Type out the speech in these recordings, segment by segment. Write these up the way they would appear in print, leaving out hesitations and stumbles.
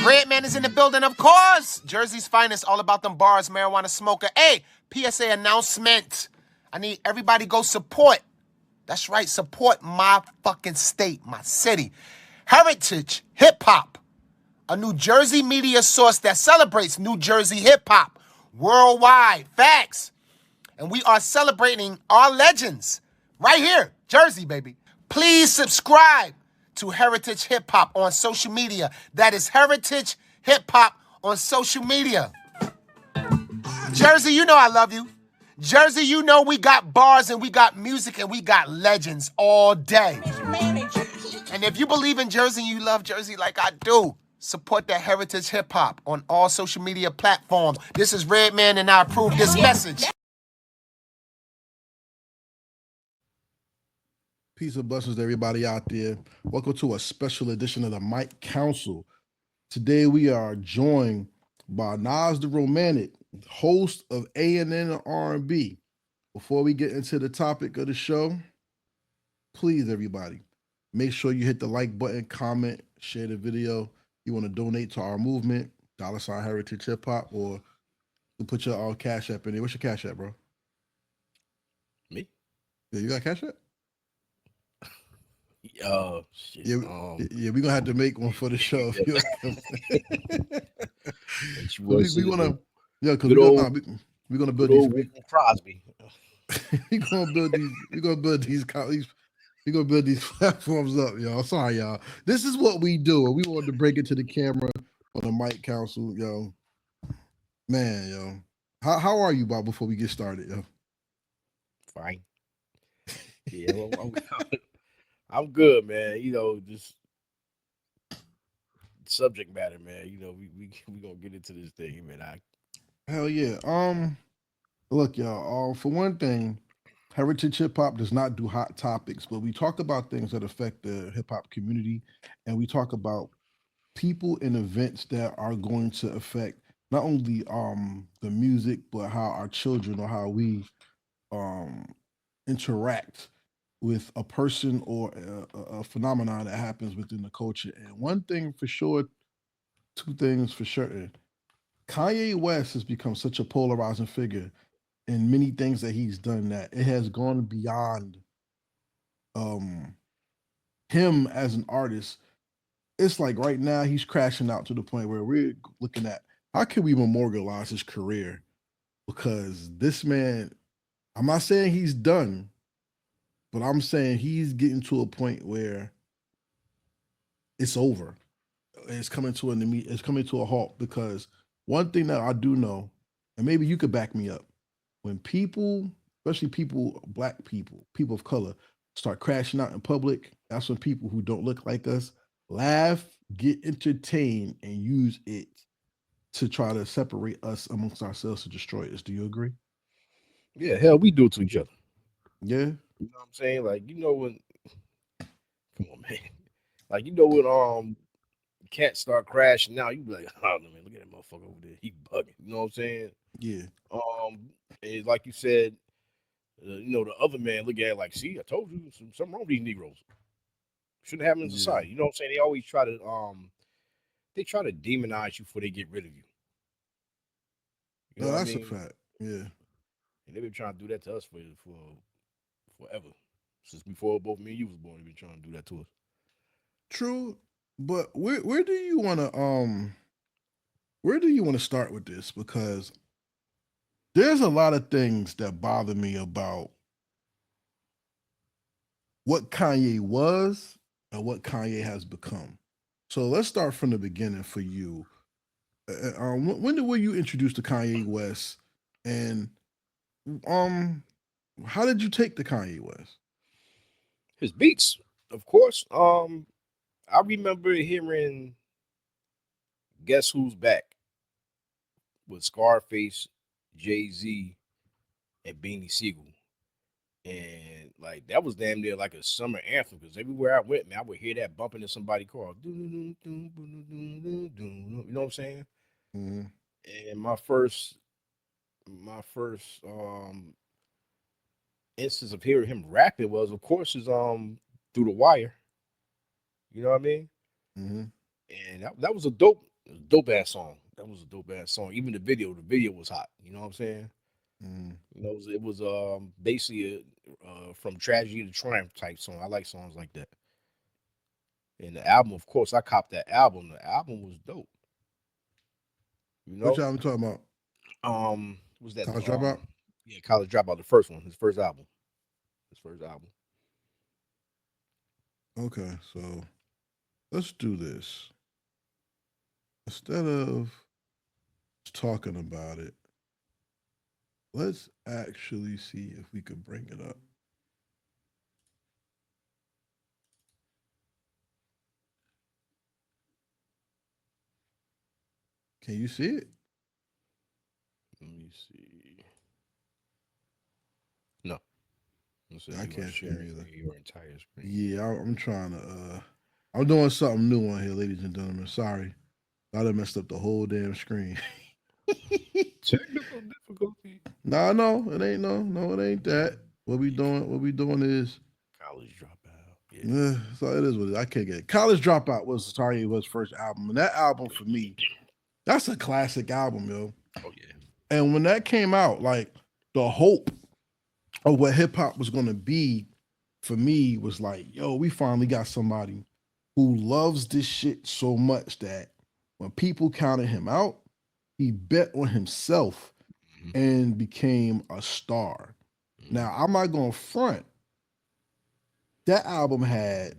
Redman is in the building, of course. Jersey's finest, all about them bars, marijuana smoker. Hey, PSA announcement. I need everybody go support. That's right, support my fucking state, my city. Heritage Hip Hop, a New Jersey media source that celebrates New Jersey hip hop worldwide. Facts. And we are celebrating our legends right here, Jersey, baby. Please subscribe to Heritage Hip Hop on social media. That is Heritage Hip Hop on social media. Jersey, you know I love you. Jersey, you know we got bars and we got music and we got legends all day. And if you believe in Jersey and you love Jersey like I do, support that Heritage Hip Hop on all social media platforms. This is Redman and I approve this message. Peace and blessings to everybody out there. Welcome to a special edition of the Mike Council. Today we are joined by Nas the Romantic, host of A&N and R&B. Before we get into the topic of the show, please everybody, make sure you hit the like button, comment, share the video. You want to donate to our movement, $ Heritage Hip Hop, or you put your Cash App in there. What's your Cash App, bro? Me? Yeah, you got Cash App? Shit. Yeah, we're gonna have to make one for the show. We wanna, because we're gonna build these. Crosby. We're gonna build these platforms up, y'all. Sorry, y'all. This is what we do. We wanted to break it to the camera on the Mike Council, yo. Man, yo. How are you, Bob? Before we get started, yo. Fine. Yeah, I'm good, man. You know, just subject matter, man. You know, we gonna get into this thing, man. Hell yeah. Look, y'all. For one thing, Heritage Hip Hop does not do hot topics, but we talk about things that affect the hip hop community, and we talk about people and events that are going to affect not only the music, but how our children or how we interact with a person or a phenomenon that happens within the culture. And one thing for sure, two things for certain. Kanye West has become such a polarizing figure in many things that he's done that it has gone beyond him as an artist. It's like right now he's crashing out to the point where we're looking at how can we memorialize his career? Because this man, I'm not saying he's done, but I'm saying he's getting to a point where it's over. It's coming to a halt, because one thing that I do know, and maybe you could back me up, when people, especially black people of color, start crashing out in public, that's when people who don't look like us laugh, get entertained, and use it to try to separate us amongst ourselves to destroy us. Do you agree? Yeah, hell, we do it to each other. Yeah. You know what I'm saying? Like, you know when, come on, man. Like, you know when cats start crashing out, you be like, oh man, look at that motherfucker over there. He bugging. You know what I'm saying? Yeah. And like you said, you know, the other man look at it like, see, I told you something wrong with these Negroes. Shouldn't happen in society. You know what I'm saying? They always try to demonize you before they get rid of you. You know that's a fact. Yeah. And they've been trying to do that to us for forever. Since before both me and you was born, they've been trying to do that to us. True. But where do you want to start with this? Because there's a lot of things that bother me about what Kanye was and what Kanye has become. So let's start from the beginning for you. When were you introduced to Kanye West, and how did you take to Kanye West? His beats, of course. I remember hearing "Guess Who's Back" with Scarface, Jay-Z, and Beanie Siegel. And like that was damn near like a summer anthem, because everywhere I went, man, I would hear that bumping in somebody's car. You know what I'm saying? Mm-hmm. And my first instance of hearing him rapping was, of course, Through the Wire. You know what I mean? Mm-hmm. And that was a dope It was a dope ass song. That was a dope ass song. Even the video was hot. You know what I'm saying? Mm. You know, it was basically from tragedy to triumph type song. I like songs like that. And the album, of course, I copped that album. The album was dope. You What know, y'all talking about? was that College Dropout? yeah, College Dropout, the first one, his first album, his first album. Okay, so let's do this. Instead of talking about it, let's actually see if we could bring it up. Can you see it? Let me see. No, it says I you are can't see it sharing either. your entire screen. Yeah, I'm trying to. I'm doing something new on here, ladies and gentlemen. Sorry, I done messed up the whole damn screen. Technical difficulty. No, it ain't no, it ain't that. What we doing? What we doing is, College Dropout. Yeah. so it is what it is. I can't get it. College Dropout was Kanye West's first album, and that album for me, that's a classic album, yo. Oh yeah. And when that came out, like the hope of what hip hop was gonna be for me was like, yo, we finally got somebody who loves this shit so much that when people counted him out, he bet on himself Mhm. and became a star. Now, I'm not gonna front. That album had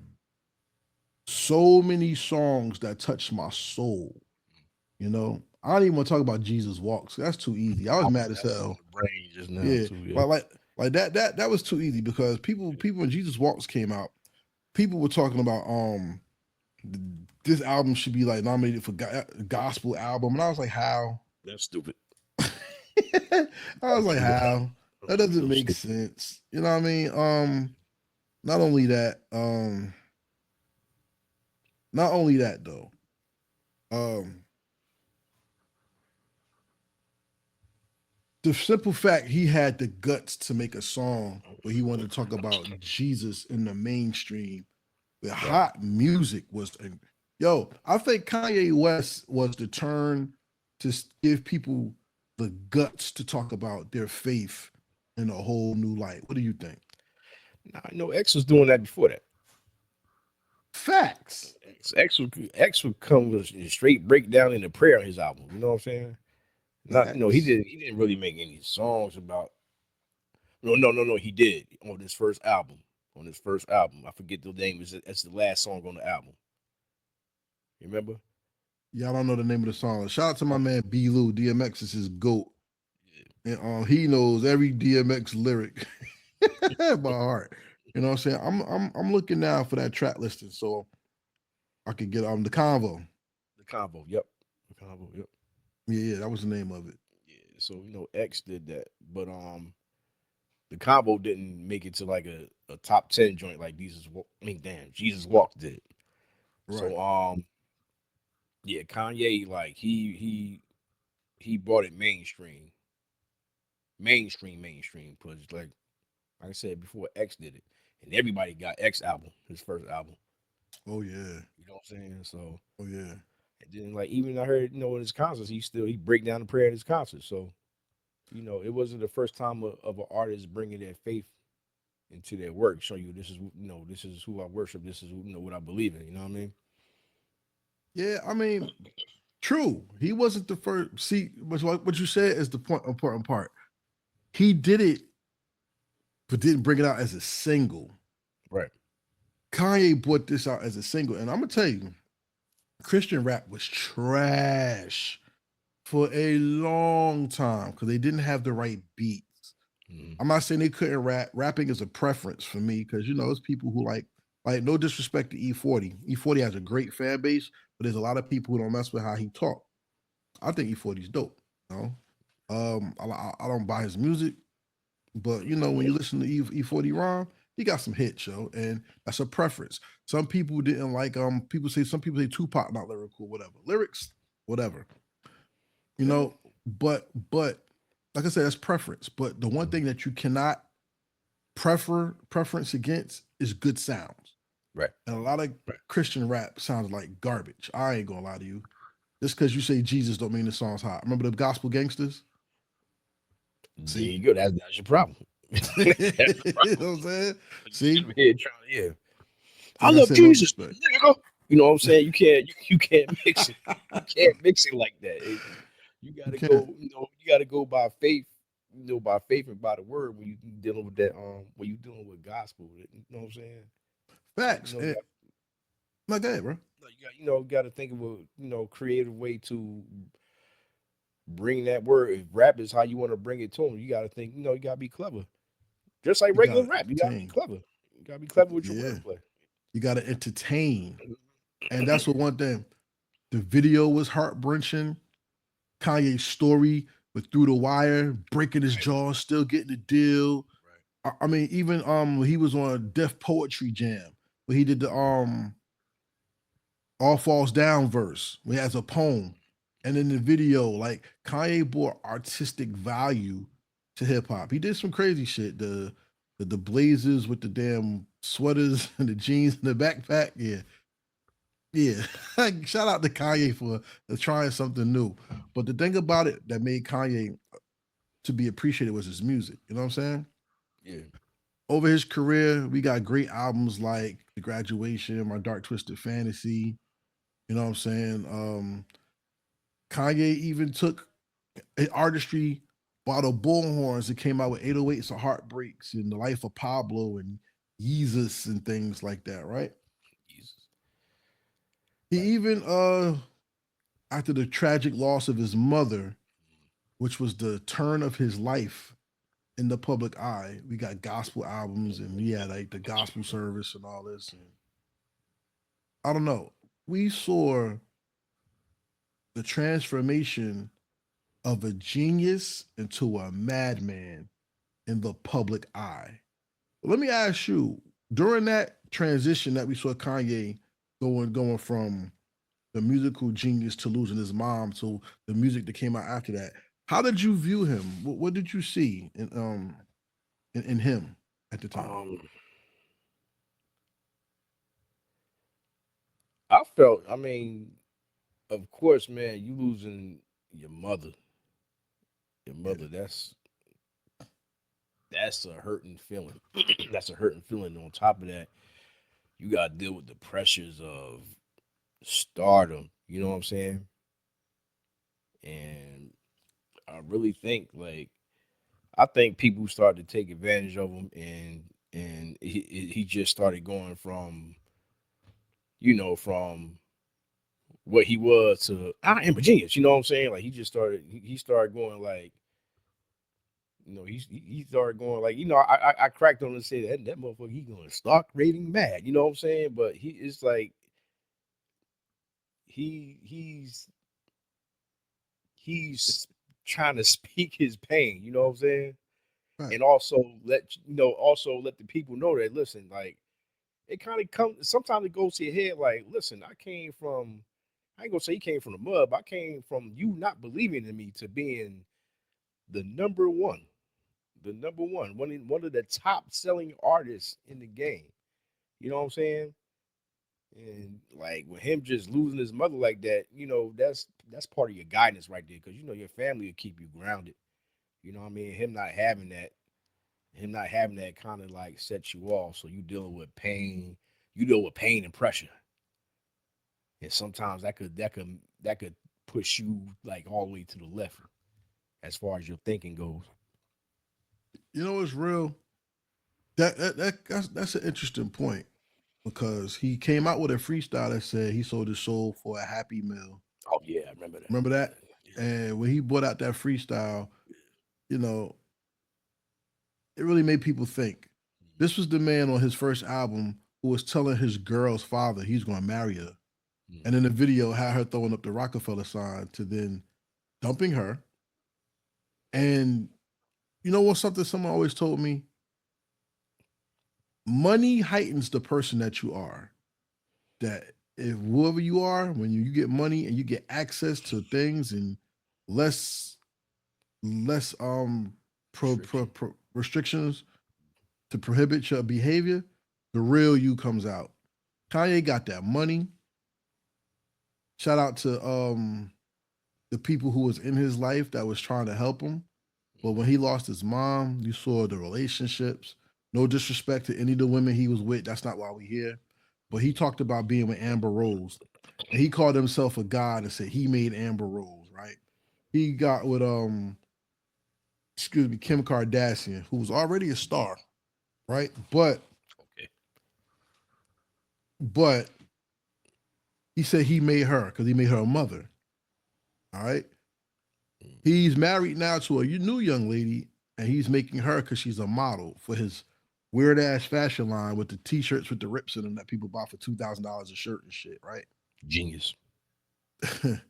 so many songs that touched my soul. You know, I don't even want to talk about Jesus Walks. That's too easy. I was mad as That was on hell. the brain just now Yeah, too. Yeah. like that was too easy because people when Jesus Walks came out, people were talking about this album should be like nominated for gospel album, and I was like, how? That's stupid. I was like, how? That doesn't So make stupid. sense. You know what I mean? Not only that, not only that though. Um, the simple fact he had the guts to make a song where he wanted to talk about Jesus in the mainstream with Right. hot music was, yo, I think Kanye West was the turn to give people the guts to talk about their faith in a whole new light. What do you think? Nah, no, X was doing that before that. Facts. X would come with a straight breakdown in the prayer on his album. You know what I'm saying? Not Facts. he didn't really make any songs about no, he did on his first album. On his first album. I forget the name, that's the last song on the album. You remember? Y'all don't know the name of the song. Shout out to my Oh, man B. Lou. DMX is his goat. yeah. And he knows every DMX lyric by heart. You know what I'm saying? I'm looking now for that track listing so I could get the convo. The combo, yep. The combo, yep. Yeah, that was the name of it. Yeah. So X did that. But the combo didn't make it to like a top 10 joint like Jesus Walk did. Right. So yeah, Kanye, like he brought it mainstream, because like I said before, X did it, and everybody got X album, his first album. Oh yeah. You know what I'm saying? So Oh yeah. and then like even I heard in his concerts, he break down the prayer at his concerts. So it wasn't the first time of an artist bringing their faith into their work, show you this is who I worship, this is what I believe in. You know what I mean? Yeah, I mean, true. He wasn't the first. See, what you said is the important part. He did it, but didn't bring it out as a single. Right. Kanye brought this out as a single, and I'm gonna tell you, Christian rap was trash for a long time because they didn't have the right beats. Mhm. I'm not saying they couldn't rap. Rapping is a preference for me because it's people who like no disrespect to E40. E40 has a great fan base, but there's a lot of people who don't mess with how he talk. I think E40 is dope. You know, I don't buy his music, but when you listen to E40 Rom, he got some hits, yo, and that's a preference. Some people didn't like some people say Tupac not lyrical, whatever. Lyrics, whatever. You Yeah. know, but like I said, that's preference. But the one thing that you cannot preference against is good sounds. Right. And a lot of Right. Christian rap sounds like garbage. I ain't gonna lie to you. Just because you say Jesus don't mean the song's hot. Remember the Gospel Gangsters? There See, you go. That's your problem. you That's the know what I'm problem. saying? You should See, have been trying to, yeah. I like I love said, no Jesus, disrespect. nigga. You know what I'm saying? You can't mix it. You can't mix it like that. You You gotta can't. go. You gotta go by faith. By faith and by the word when you dealing with that. When you dealing with gospel. You know what I'm saying? So Facts. And, like that, bro. got to think of a creative way to bring that word. If rap is how you want to bring it to them, you got to think. You got to be clever. Just like You regular gotta rap, you got to be entertain. clever. You got to be clever with your Yeah. wordplay. You gotta entertain. And that's what one thing. The video was heart wrenching. Kanye's story with Through the Wire, breaking his Right. jaw, still getting the deal. Right. I mean, even he was on Def Poetry Jam where he did the All Falls Down verse, where he has a poem. And in the video, like Kanye brought artistic value to hip hop. He did some crazy shit. The blazers with the damn sweaters and the jeans and the backpack. Yeah. Yeah. Shout out to Kanye for trying something new. But the thing about it that made Kanye to be appreciated was his music. You know what I'm saying? Yeah. Over his career, we got great albums like The Graduation, My Dark Twisted Fantasy. You know what I'm saying? Kanye even took artistry by the bullhorns that came out with 808s and Heartbreaks and The Life of Pablo and Yeezus and things like that, right? Jesus. He Right. even after the tragic loss of his mother, which was the turn of his life in the public eye, we got gospel albums and we had like the gospel service and all this. And I don't know. We saw the transformation of a genius into a madman in the public eye. Let me ask you, during that transition that we saw Kanye going from the musical genius to losing his mom to the music that came out after that, how did you view him? What did you see in him at the time? Um, I felt. I mean, of course, man, you losing your mother. Your Yeah, mother. That's a hurting feeling. That's a hurting feeling. On top of that, you got to deal with the pressures of stardom. You know what I'm saying? And I really think I think people started to take advantage of him, and he just started going from from what he was to I am a genius. You know what I'm saying? Like he started going like he started going like I cracked on and said that motherfucker he going stock rating mad. You know what I'm saying? But he is like he's he's trying to speak his pain. You know what I'm saying? right, And also let the people know that listen, like it kind of comes sometimes it goes to your head like, listen, I ain't gonna say he came from the mud, but I came from you not believing in me to being the number one, one of the top selling artists in the game. You know what I'm saying? And like with him just losing his mother like that, that's part of your guidance right there, because your family will keep you grounded. You know what I mean? Him not having that kind of like sets you off. So you deal with pain and pressure. And sometimes that could push you like all the way to the left as far as your thinking goes. you know it's real. That's an interesting point because he came out with a freestyle that said he sold his soul for a happy meal. Oh yeah, I remember that. Remember that? Yeah. And when he brought out that freestyle, you know, it really made people think. This was the man on his first album who was telling his girl's father he's going to marry her. And Mm-hmm. in the video, had her throwing up the Rockefeller sign to then dumping her. And you know what? Something someone always told me: money heightens the person that you are. That if whoever you are, when you get money and you get access to things and less less Restriction. restrictions to prohibit your behavior, the real you comes out. Kanye got that money. shout out to the people who was in his life that was trying to help him. But when he lost his mom, you saw the relationships. No disrespect to any of the women he was with. That's not why we here. But he talked about being with Amber Rose. And he called himself a god and said he made Amber Rose, right? He got with Kim Kardashian, who was already a star, right? Okay. But he said he made her because he made her a mother. All right. He's married now to a new young lady, and he's making her because she's a model for his weird ass fashion line with the t-shirts with the rips in them that people buy for $2,000 a shirt and shit, right? Genius. and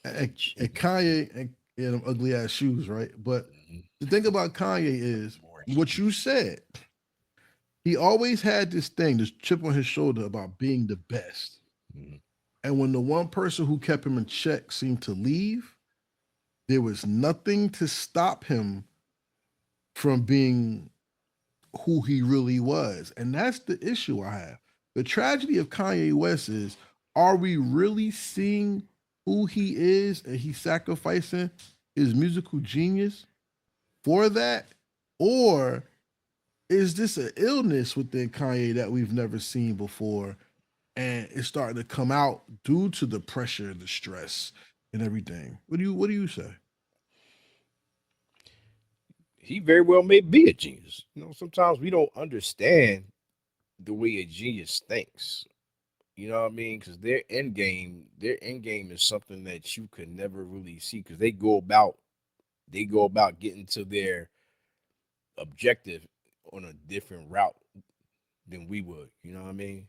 Kanye and them ugly ass shoes, right? But the thing about Kanye is what you said. He always had this thing, this chip on his shoulder about being the best. Mhm. And when the one person who kept him in check seemed to leave, there was nothing to stop him from being who he really was. And that's the issue I have. The tragedy of Kanye West is, are we really seeing who he is and he's sacrificing his musical genius for that? Or is this an illness within Kanye that we've never seen before? And it's starting to come out due to the pressure, the stress, and everything. What do you say? He very well may be a genius. Sometimes we don't understand the way a genius thinks. You know what I mean? Because their end game is something that you could never really see because they go about getting to their objective on a different route than we would. You know what I mean?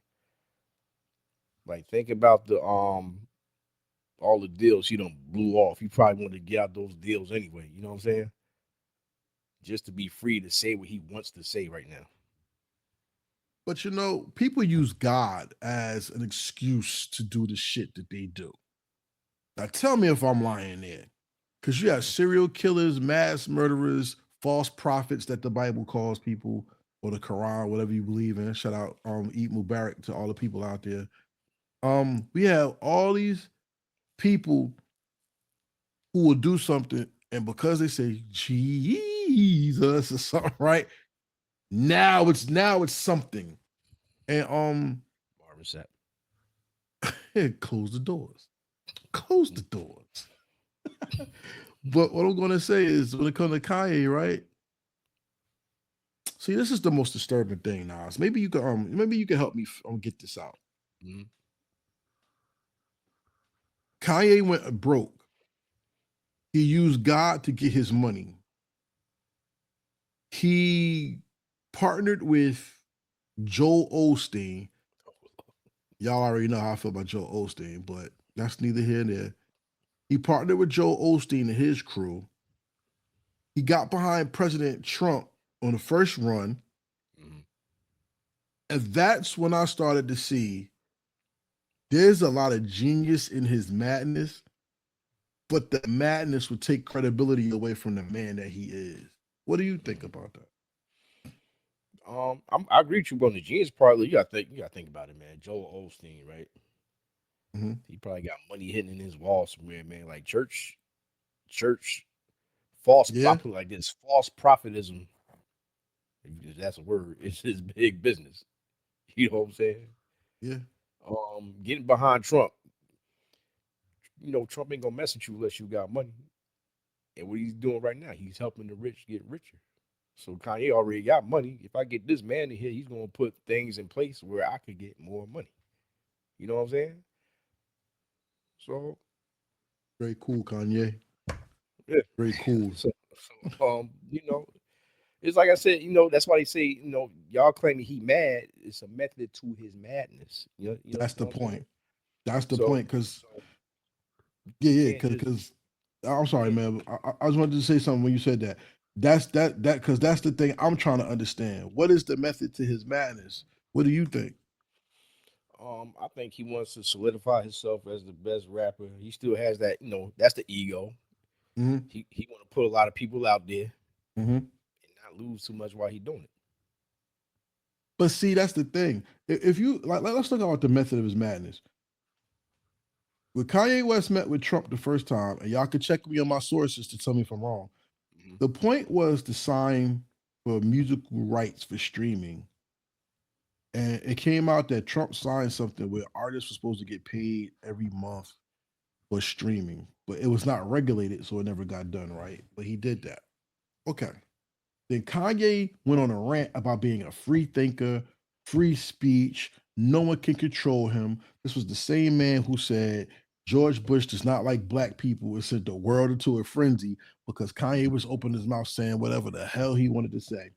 Like think about the all the deals he done blew off. He probably wanted to get out those deals anyway. You know what I'm saying? Just to be free to say what he wants to say right now. But people use God as an excuse to do the shit that they do. Now tell me if I'm lying there. Because you have serial killers, mass murderers, false prophets that the Bible calls people, or the Quran, whatever you believe in. Shout out Eid Mubarak to all the people out there. We have all these people who will do something, and because they say Jesus or something, right? Now it's something. And Marvin Sapp. close the doors. Close the doors. But what I'm gonna say is when it comes to Kanye, right? See, this is the most disturbing thing, Nas. Maybe you can help me get this out. Mhm. Kanye went broke. He used God to get his money. He partnered with Joel Osteen. Y'all already know how I feel about Joel Osteen, but that's neither here nor there. He partnered with Joel Osteen and his crew. He got behind President Trump on the first run. Mhm. And that's when I started to see there's a lot of genius in his madness, but the madness would take credibility away from the man that he is. What do you think about that? I agree with you on the genius part. You gotta think about it, man. Joel Osteen, right? Mhm. He probably got money hidden in his wall somewhere, man. Like church, false Yeah, prophet, like this false prophetism. If that's a word. It's his big business. You know what I'm saying? yeah. Getting behind Trump. Trump ain't gonna mess with you unless you got money. And what he's doing right now, he's helping the rich get richer. So Kanye already got money. If I get this man in here, he's gonna put things in place where I could get more money. You know what I'm saying? So Very cool, Kanye. yeah. Very cool. So it's like I said, that's why they say, y'all claiming he mad. It's a method to his madness. You That's know the what I'm saying? point. That's the So point. Because you yeah, can't just because I'm you sorry, can't man. I just wanted to say something when you said that. That because that's the thing I'm trying to understand. What is the method to his madness? What do you think? I think he wants to solidify himself as the best rapper. He still has that, that's the ego. Hmm. He want to put a lot of people out there Hmm. and not lose too much while he doing it. But see, that's the thing. If you like, let's talk about the method of his madness. When Kanye West met with Trump the first time, and y'all can check me on my sources to tell me if I'm wrong. Mhm. The point was to sign for musical rights for streaming. And it came out that Trump signed something where artists were supposed to get paid every month for streaming, but it was not regulated, so it never got done right. But he did that. Okay. Then Kanye went on a rant about being a free thinker, free speech, no one can control him. This was the same man who said George Bush does not like black people and sent the world into a frenzy because Kanye was opening his mouth saying whatever the hell he wanted to say.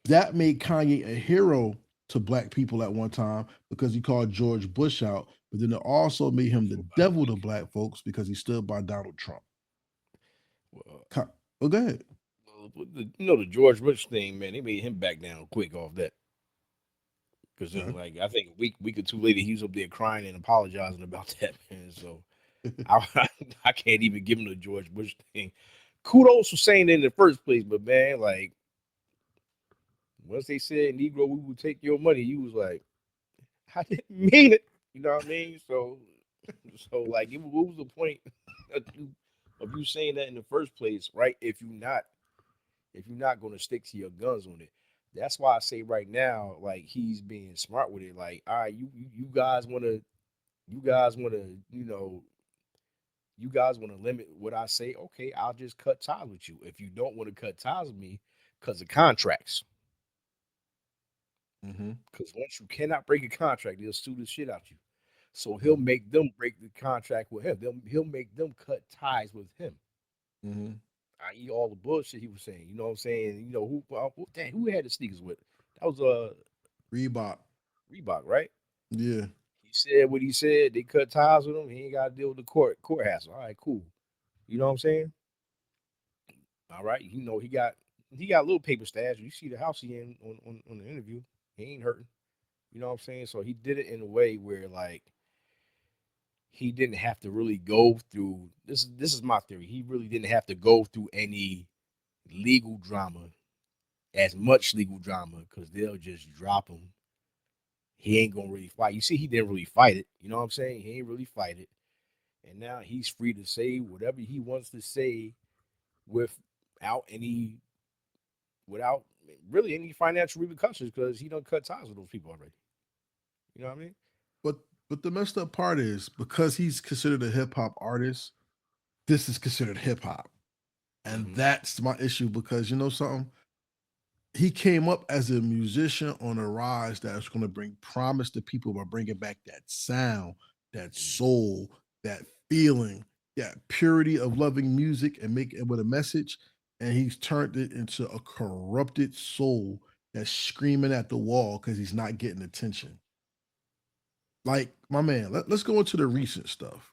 That made Kanye a hero to black people at one time because he called George Bush out, but then it also made him the devil to black folks because he stood by Donald Trump. Well, Oh, go ahead. the George Bush thing, man, they made him back down quick off that. Because then, Okay. like, I think week or two later, he was up there crying and apologizing about that, man. So I I can't even give him the George Bush thing. Kudos for saying it in the first place, but man, like once they said Negro, we will take your money, you was like, I didn't mean it. You know what I mean? So like, what was the point of you saying that in the first place, right? If you're not going to stick to your guns on it. That's why I say right now, like he's being smart with it. Like, all right, you guys want to, you guys want to, you guys want to limit what I say. Okay, I'll just cut ties with you. If you don't want to cut ties with me, because of contracts. Mm-hmm. Because once you cannot break a contract, they'll sue the shit out you. So he'll Mm-hmm. make them break the contract with him. He'll make them cut ties with him. Mm-hmm. I.e., all the bullshit he was saying. You know what I'm saying? Who had the sneakers with? That was Reebok. Reebok, right? Yeah. He said what he said. They cut ties with him. He ain't got to deal with the court hassle. All right, cool. You know what I'm saying? All right. He got a little paper stash. You see the house he in on the interview. He ain't hurting. You know what I'm saying? So he did it in a way where like he didn't have to really go through this is my theory. He really didn't have to go through any legal drama, as much legal drama, because they'll just drop him. He ain't gonna really fight. You see, he didn't really fight it. You know what I'm saying? He ain't really fight it. And now he's free to say whatever he wants to say without any without really any financial repercussions because he don't cut ties with those people already. You know what I mean? But but the messed up part is because he's considered a hip hop artist, this is considered hip hop. And Mm-hmm. that's my issue because you know something? He came up as a musician on a rise that's going to bring promise to people by bringing back that sound, that soul, that feeling, that purity of loving music and make it with a message. And he's turned it into a corrupted soul that's screaming at the wall because he's not getting attention. Like my man, let's go into the recent stuff.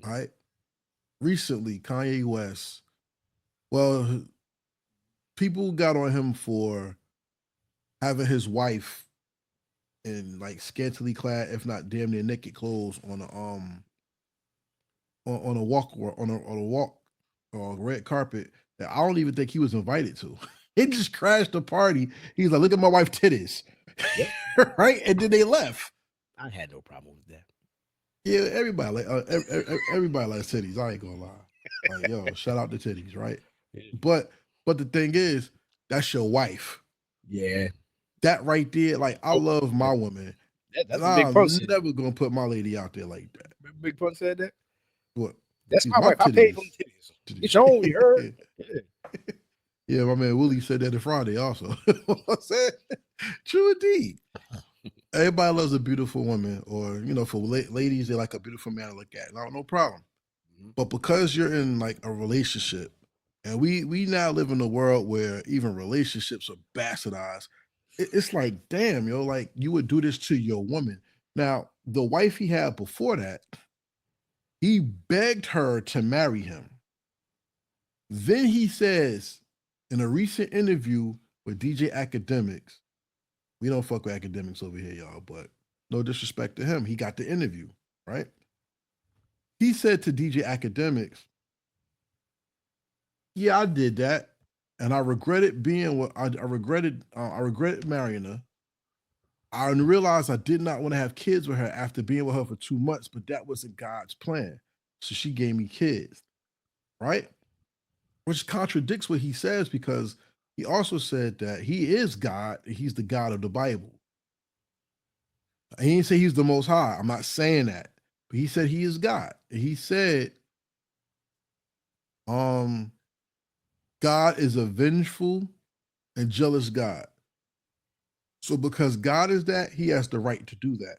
All right. Recently, Kanye West, well, people got on him for having his wife in like scantily clad, if not damn near naked clothes on a walk or on a walk or red carpet that I don't even think he was invited to. It just crashed the party. He's like, look at my wife titties. Yep. Right? And then they left. I had no problem with that. Yeah, everybody like everybody likes titties. I ain't gonna lie. Like, yo, shout out to titties, right? But but the thing is, that's your wife. Yeah. That right there, like I Oh, love yeah. my woman. And That's a big I'm pun said never gonna put my lady out there like that. that. Big pun said that. What? That's She's my my wife. I paid for titties. the titties. It's Titties. your own, you heard? Yeah. Yeah, my man Willie said that on Friday also. I said, true indeed. Everybody loves a beautiful woman, or for ladies, they like a beautiful man to look at. No problem. Mhm. But because you're in like a relationship, and we now live in a world where even relationships are bastardized. It's like, damn, like you would do this to your woman. Now, the wife he had before that, he begged her to marry him. Then he says in a recent interview with DJ Academics, we don't fuck with academics over here, y'all, but no disrespect to him. He got the interview, right? He said to DJ Academics, yeah, I did that. And I regretted being what I regretted marrying her. I realized I did not want to have kids with her after being with her for 2 months, but that wasn't God's plan. So she gave me kids, right? Which contradicts what he says because he also said that he is God. He's the God of the Bible. He didn't say he's the most high. I'm not saying that. But he said he is God. He said, God is a vengeful and jealous God. So because God is that, he has the right to do that.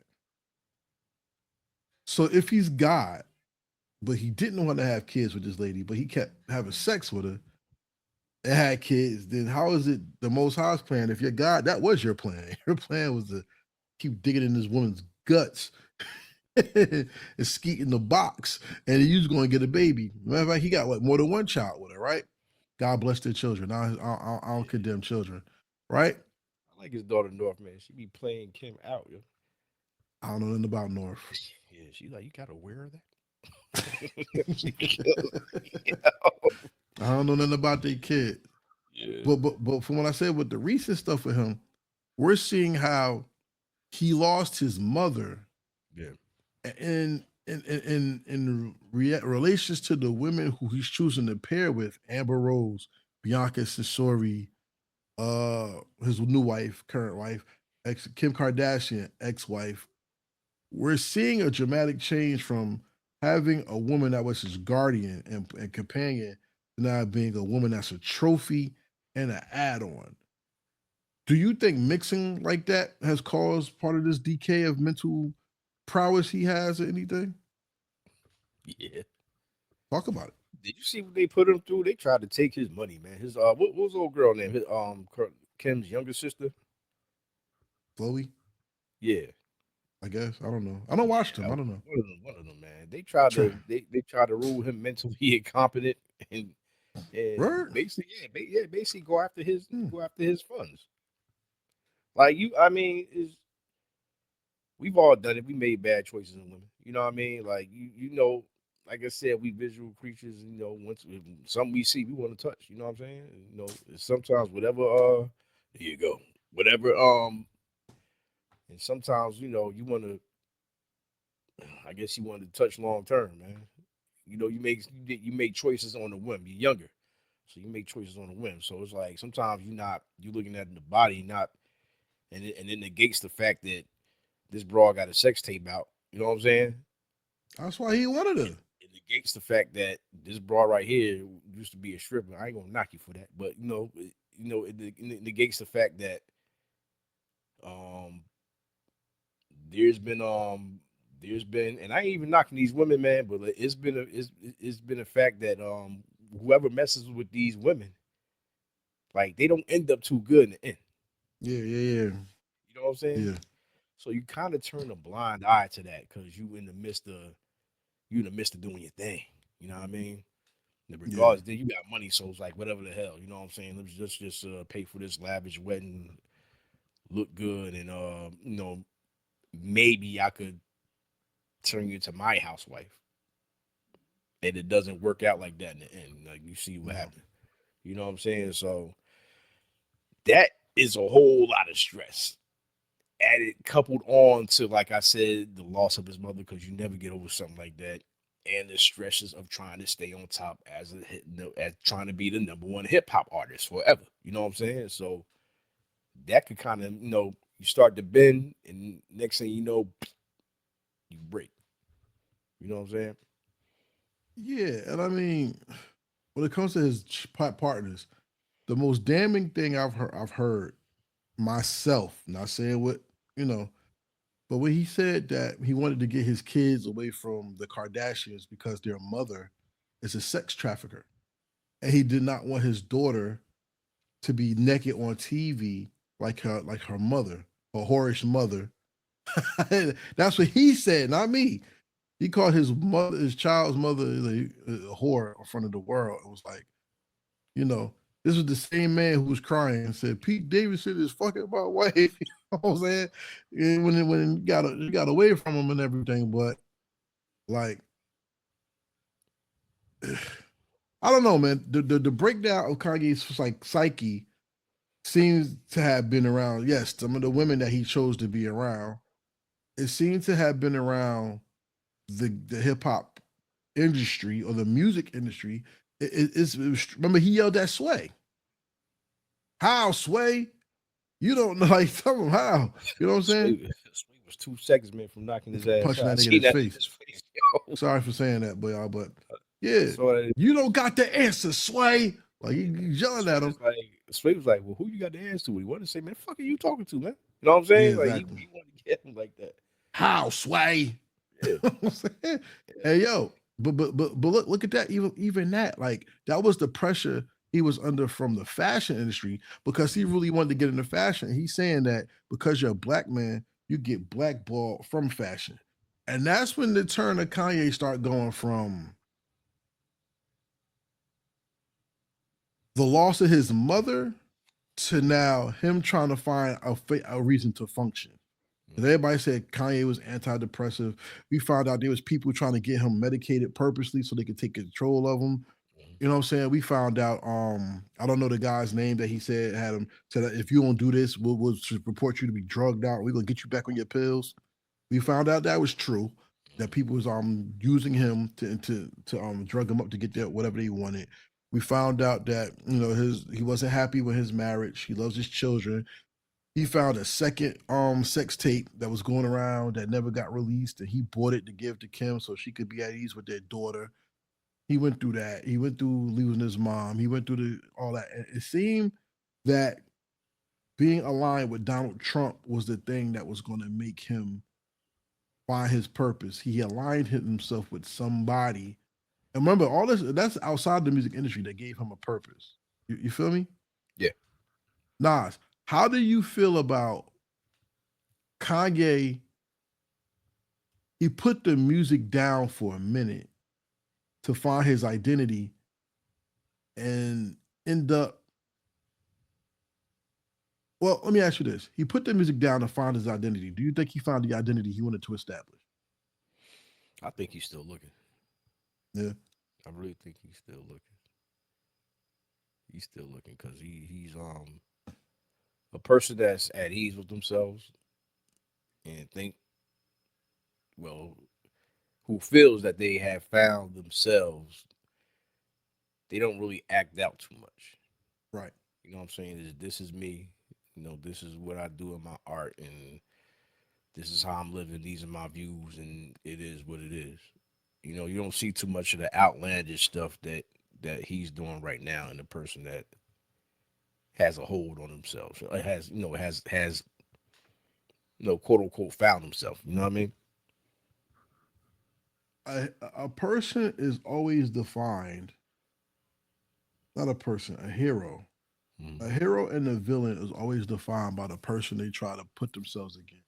So if he's God, but he didn't want to have kids with this lady, but he kept having sex with her and had kids, then how is it the Most High's plan? If you're God, that was your plan. Your plan was to keep digging in this woman's guts and skeet in the box, and he was going to get a baby. Matter of fact, he got what, more than one child with her, right? God bless their children. I don't condemn children, right? I like his daughter North, man. She be playing Kim out, yo. I don't know nothing about North. Yeah, she like, you gotta wear that. I don't know nothing about their kid. Yeah. But from what I said with the recent stuff with him, we're seeing how he lost his mother. Yeah. In relations to the women who he's choosing to pair with, Amber Rose, Bianca Cesori, his new wife, current wife, Kim Kardashian, ex-wife. We're seeing a dramatic change from having a woman that was his guardian and companion to now being a woman that's a trophy and an add-on. Do you think mixing like that has caused part of this decay of mental prowess he has or anything? Yeah. Talk about it. Did you see what they put him through? They tried to take his money, man. His what was the old girl name? His Kim's younger sister. Chloe, Yeah. I guess. I don't know. I don't watch them. I don't know. One of them, man. They tried to rule him mentally incompetent and Word? basically, basically go after Hmm. his funds. Like I mean, we've all done it. We made bad choices in women. You know what I mean? Like like I said, we visual creatures. Once something we see, we want to touch. You know what I'm saying? Sometimes whatever. Here you go. Whatever. And sometimes you want to. I guess you want to touch long term, man. You make choices on a whim. You're younger, so you make choices on a whim. So it's like sometimes you looking at the body, not and it negates the fact that this broad got a sex tape out. You know what I'm saying? That's why he wanted her. It negates the fact that this broad right here used to be a stripper. I ain't gonna knock you for that, but it negates the fact that um there's been and I ain't even knocking these women, man, but it's been a fact that whoever messes with these women, like they don't end up too good in the end. Yeah, yeah, yeah. You know what I'm saying? Yeah. So you kind of turn a blind eye to that because you in the midst of doing your thing. You know what I mean? And Yeah. regardless, then you got money, so it's like whatever the hell. You know what I'm saying? Let's just pay for this lavish wedding, look good, and maybe I could turn you into my housewife. And it doesn't work out like that in the end. Like you see what No. happened. You know what I'm saying? So that is a whole lot of stress. Added coupled on to, like I said, the loss of his mother, because you never get over something like that, and the stresses of trying to stay on top as trying to be the number one hip hop artist forever. You know what I'm saying? So that could kind of you start to bend, and next thing you know, you break. You know what I'm saying? Yeah, and I mean, when it comes to his partners, the most damning thing I've heard myself, not saying what, you know, but when he said that he wanted to get his kids away from the Kardashians because their mother is a sex trafficker. And he did not want his daughter to be naked on TV like her mother, her whorish mother. That's what he said, not me. He called his child's mother a whore in front of the world. It was like, you know, this was the same man who was crying and said Pete Davidson is fucking my wife. You know what I'm saying? And when you got away from him and everything, but like, I don't know, man. The breakdown of Kanye's like psyche seems to have been around. Yes, some of the women that he chose to be around. It seems to have been around the hip hop industry or the music industry. Remember he yelled at Sway. How Sway? You don't know, like tell him how. You know what I'm saying? Sway was 2 seconds, man, from knocking his ass Punching out. I that nigga in seen his that in face. his face, yo. Sorry for saying that, but y'all, but yeah, So you don't got the answer, Sway. Like you yelling at him. Sway was like, well, who you got the answer to? He wanted to say, man, fuck are you talking to, man? You know what I'm Yeah, saying? Like exactly. he wanted to get him like that. How Sway? Yeah. You know what I'm saying? Hey yo, but look at that. Even that, like that was the pressure he was under from the fashion industry because he really wanted to get into fashion. He's saying that because you're a black man, you get blackballed from fashion. And that's when the turn of Kanye start going from the loss of his mother to now him trying to find a reason to function. And everybody said Kanye was antidepressive. We found out there was people trying to get him medicated purposely so they could take control of him. You know what I'm saying? We found out, I don't know the guy's name that he said had him said that if you don't do this, we'll report you to be drugged out. We're gonna get you back on your pills. We found out that was true. That people was using him to drug him up to get their whatever they wanted. We found out that he wasn't happy with his marriage. He loves his children. He found a second sex tape that was going around that never got released, and he bought it to give to Kim so she could be at ease with their daughter. He went through that. He went through losing his mom. He went through all that. And it seemed that being aligned with Donald Trump was the thing that was going to make him find his purpose. He aligned himself with somebody. And remember, all that's outside the music industry that gave him a purpose. You feel me? Yeah. Nas, how do you feel about Kanye? He put the music down for a minute to find his identity and end up. Well, let me ask you this. He put the music down to find his identity. Do you think he found the identity he wanted to establish? I think he's still looking. Yeah. I really think he's still looking. He's still looking because he's a person that's at ease with themselves and who feels that they have found themselves. They don't really act out too much. Right. You know what I'm saying? This is me. This is what I do in my art, and this is how I'm living. These are my views, and it is what it is. You don't see too much of the outlandish stuff that he's doing right now in a person that has a hold on himself. It has quote unquote found himself. You know what I mean? A person is always defined, not a person, a hero. A hero and a villain is always defined by the person they try to put themselves against.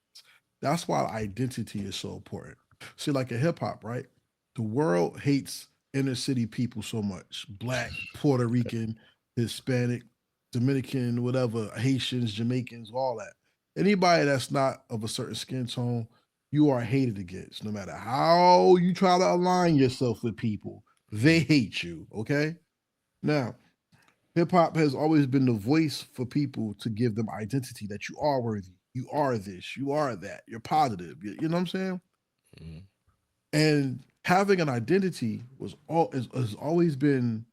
That's why identity is so important. See, like in hip hop, right? The world hates inner city people so much. Black, Puerto Rican, Hispanic, Dominican, whatever, Haitians, Jamaicans, all that. Anybody that's not of a certain skin tone, you are hated against. No matter how you try to align yourself with people, they hate you. Okay? Now, hip hop has always been the voice for people to give them identity that you are worthy. You are this, you are that, you're positive. You know what I'm saying? Mm-hmm. And having an identity has always been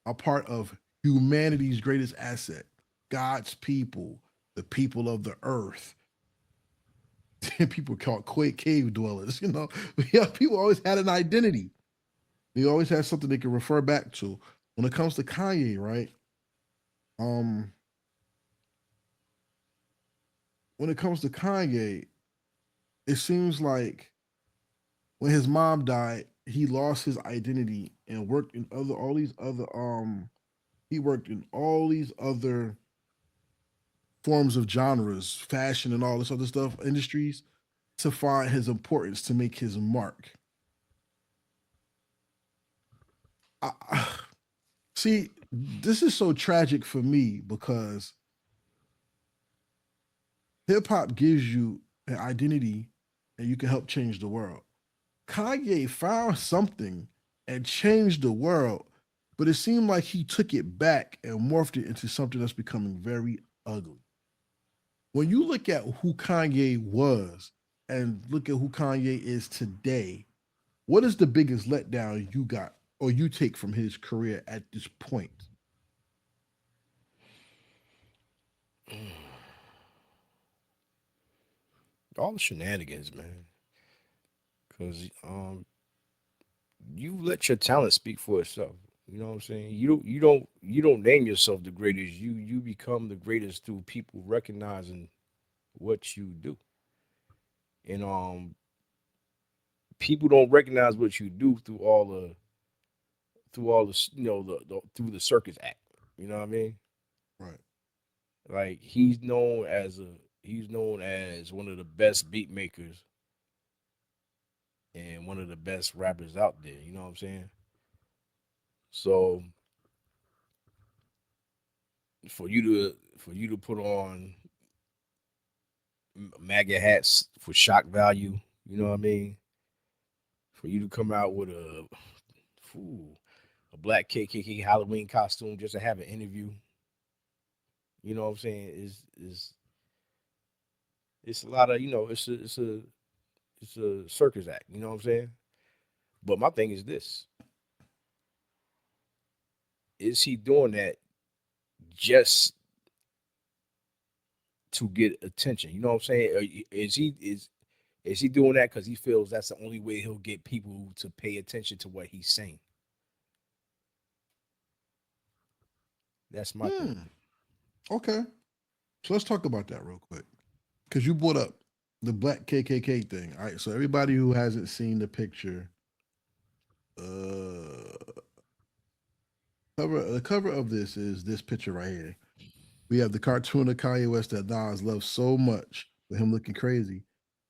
a part of humanity's greatest asset. God's people, the people of the earth. People called cave dwellers, Yeah, people always had an identity. They always had something they can refer back to. When it comes to Kanye, right? When it comes to Kanye, it seems like when his mom died, he lost his identity and worked in he worked in all these other forms of genres, fashion and all this other stuff, industries, to find his importance, to make his mark. See, this is so tragic for me because hip hop gives you an identity and you can help change the world. Kanye found something and changed the world, but it seemed like he took it back and morphed it into something that's becoming very ugly. When you look at who Kanye was and look at who Kanye is today, what is the biggest letdown you got or you take from his career at this point? All the shenanigans, man. Because you let your talent speak for itself. You know what I'm saying? You don't name yourself the greatest. You become the greatest through people recognizing what you do. And people don't recognize what you do through all the through the circus act. You know what I mean? Right. Like he's known as one of the best beat makers and one of the best rappers out there. You know what I'm saying? So for you to put on MAGA hats for shock value, you know what I mean? For you to come out with ooh, a black KKK Halloween costume just to have an interview, you know what I'm saying? Is it's a lot of it's a circus act. You know what I'm saying? But my thing is this: is he doing that just to get attention? You know what I'm saying? Is he doing that because he feels that's the only way he'll get people to pay attention to what he's saying? That's my thing. Okay. So let's talk about that real quick. Because you brought up the black KKK thing. All right. So everybody who hasn't seen the picture, uh the cover of this is this picture right here. We have the cartoon of Kanye West that Nas loves so much with him looking crazy.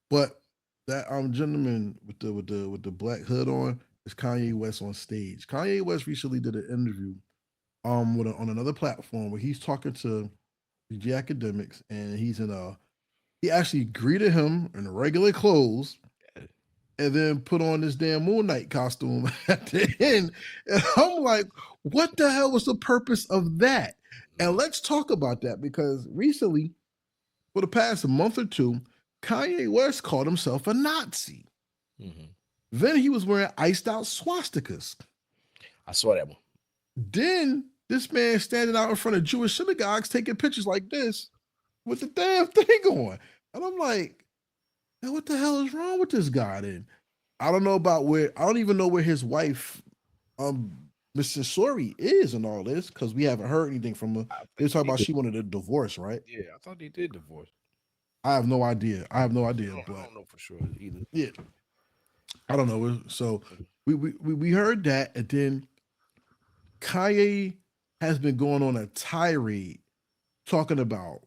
But that gentleman with the black hood on is Kanye West on stage. Kanye West recently did an interview on another platform where he's talking to the academics and he actually greeted him in regular clothes and then put on this damn Moon Knight costume at the end. And I'm like, what the hell was the purpose of that? And let's talk about that because recently, for the past month or two, Kanye West called himself a Nazi. Mm-hmm. Then he was wearing iced out swastikas. I saw that one. Then this man standing out in front of Jewish synagogues taking pictures like this with the damn thing on. And I'm like, man, what the hell is wrong with this guy then? I don't know about I don't even know where his wife, Mrs. Sori, is in all this because we haven't heard anything from her. They were talking about she wanted a divorce, right? Yeah, I thought they did divorce. I have no idea. I have no idea, I but don't know for sure either. yeah, I don't know. So we heard that, and then Kanye has been going on a tirade talking about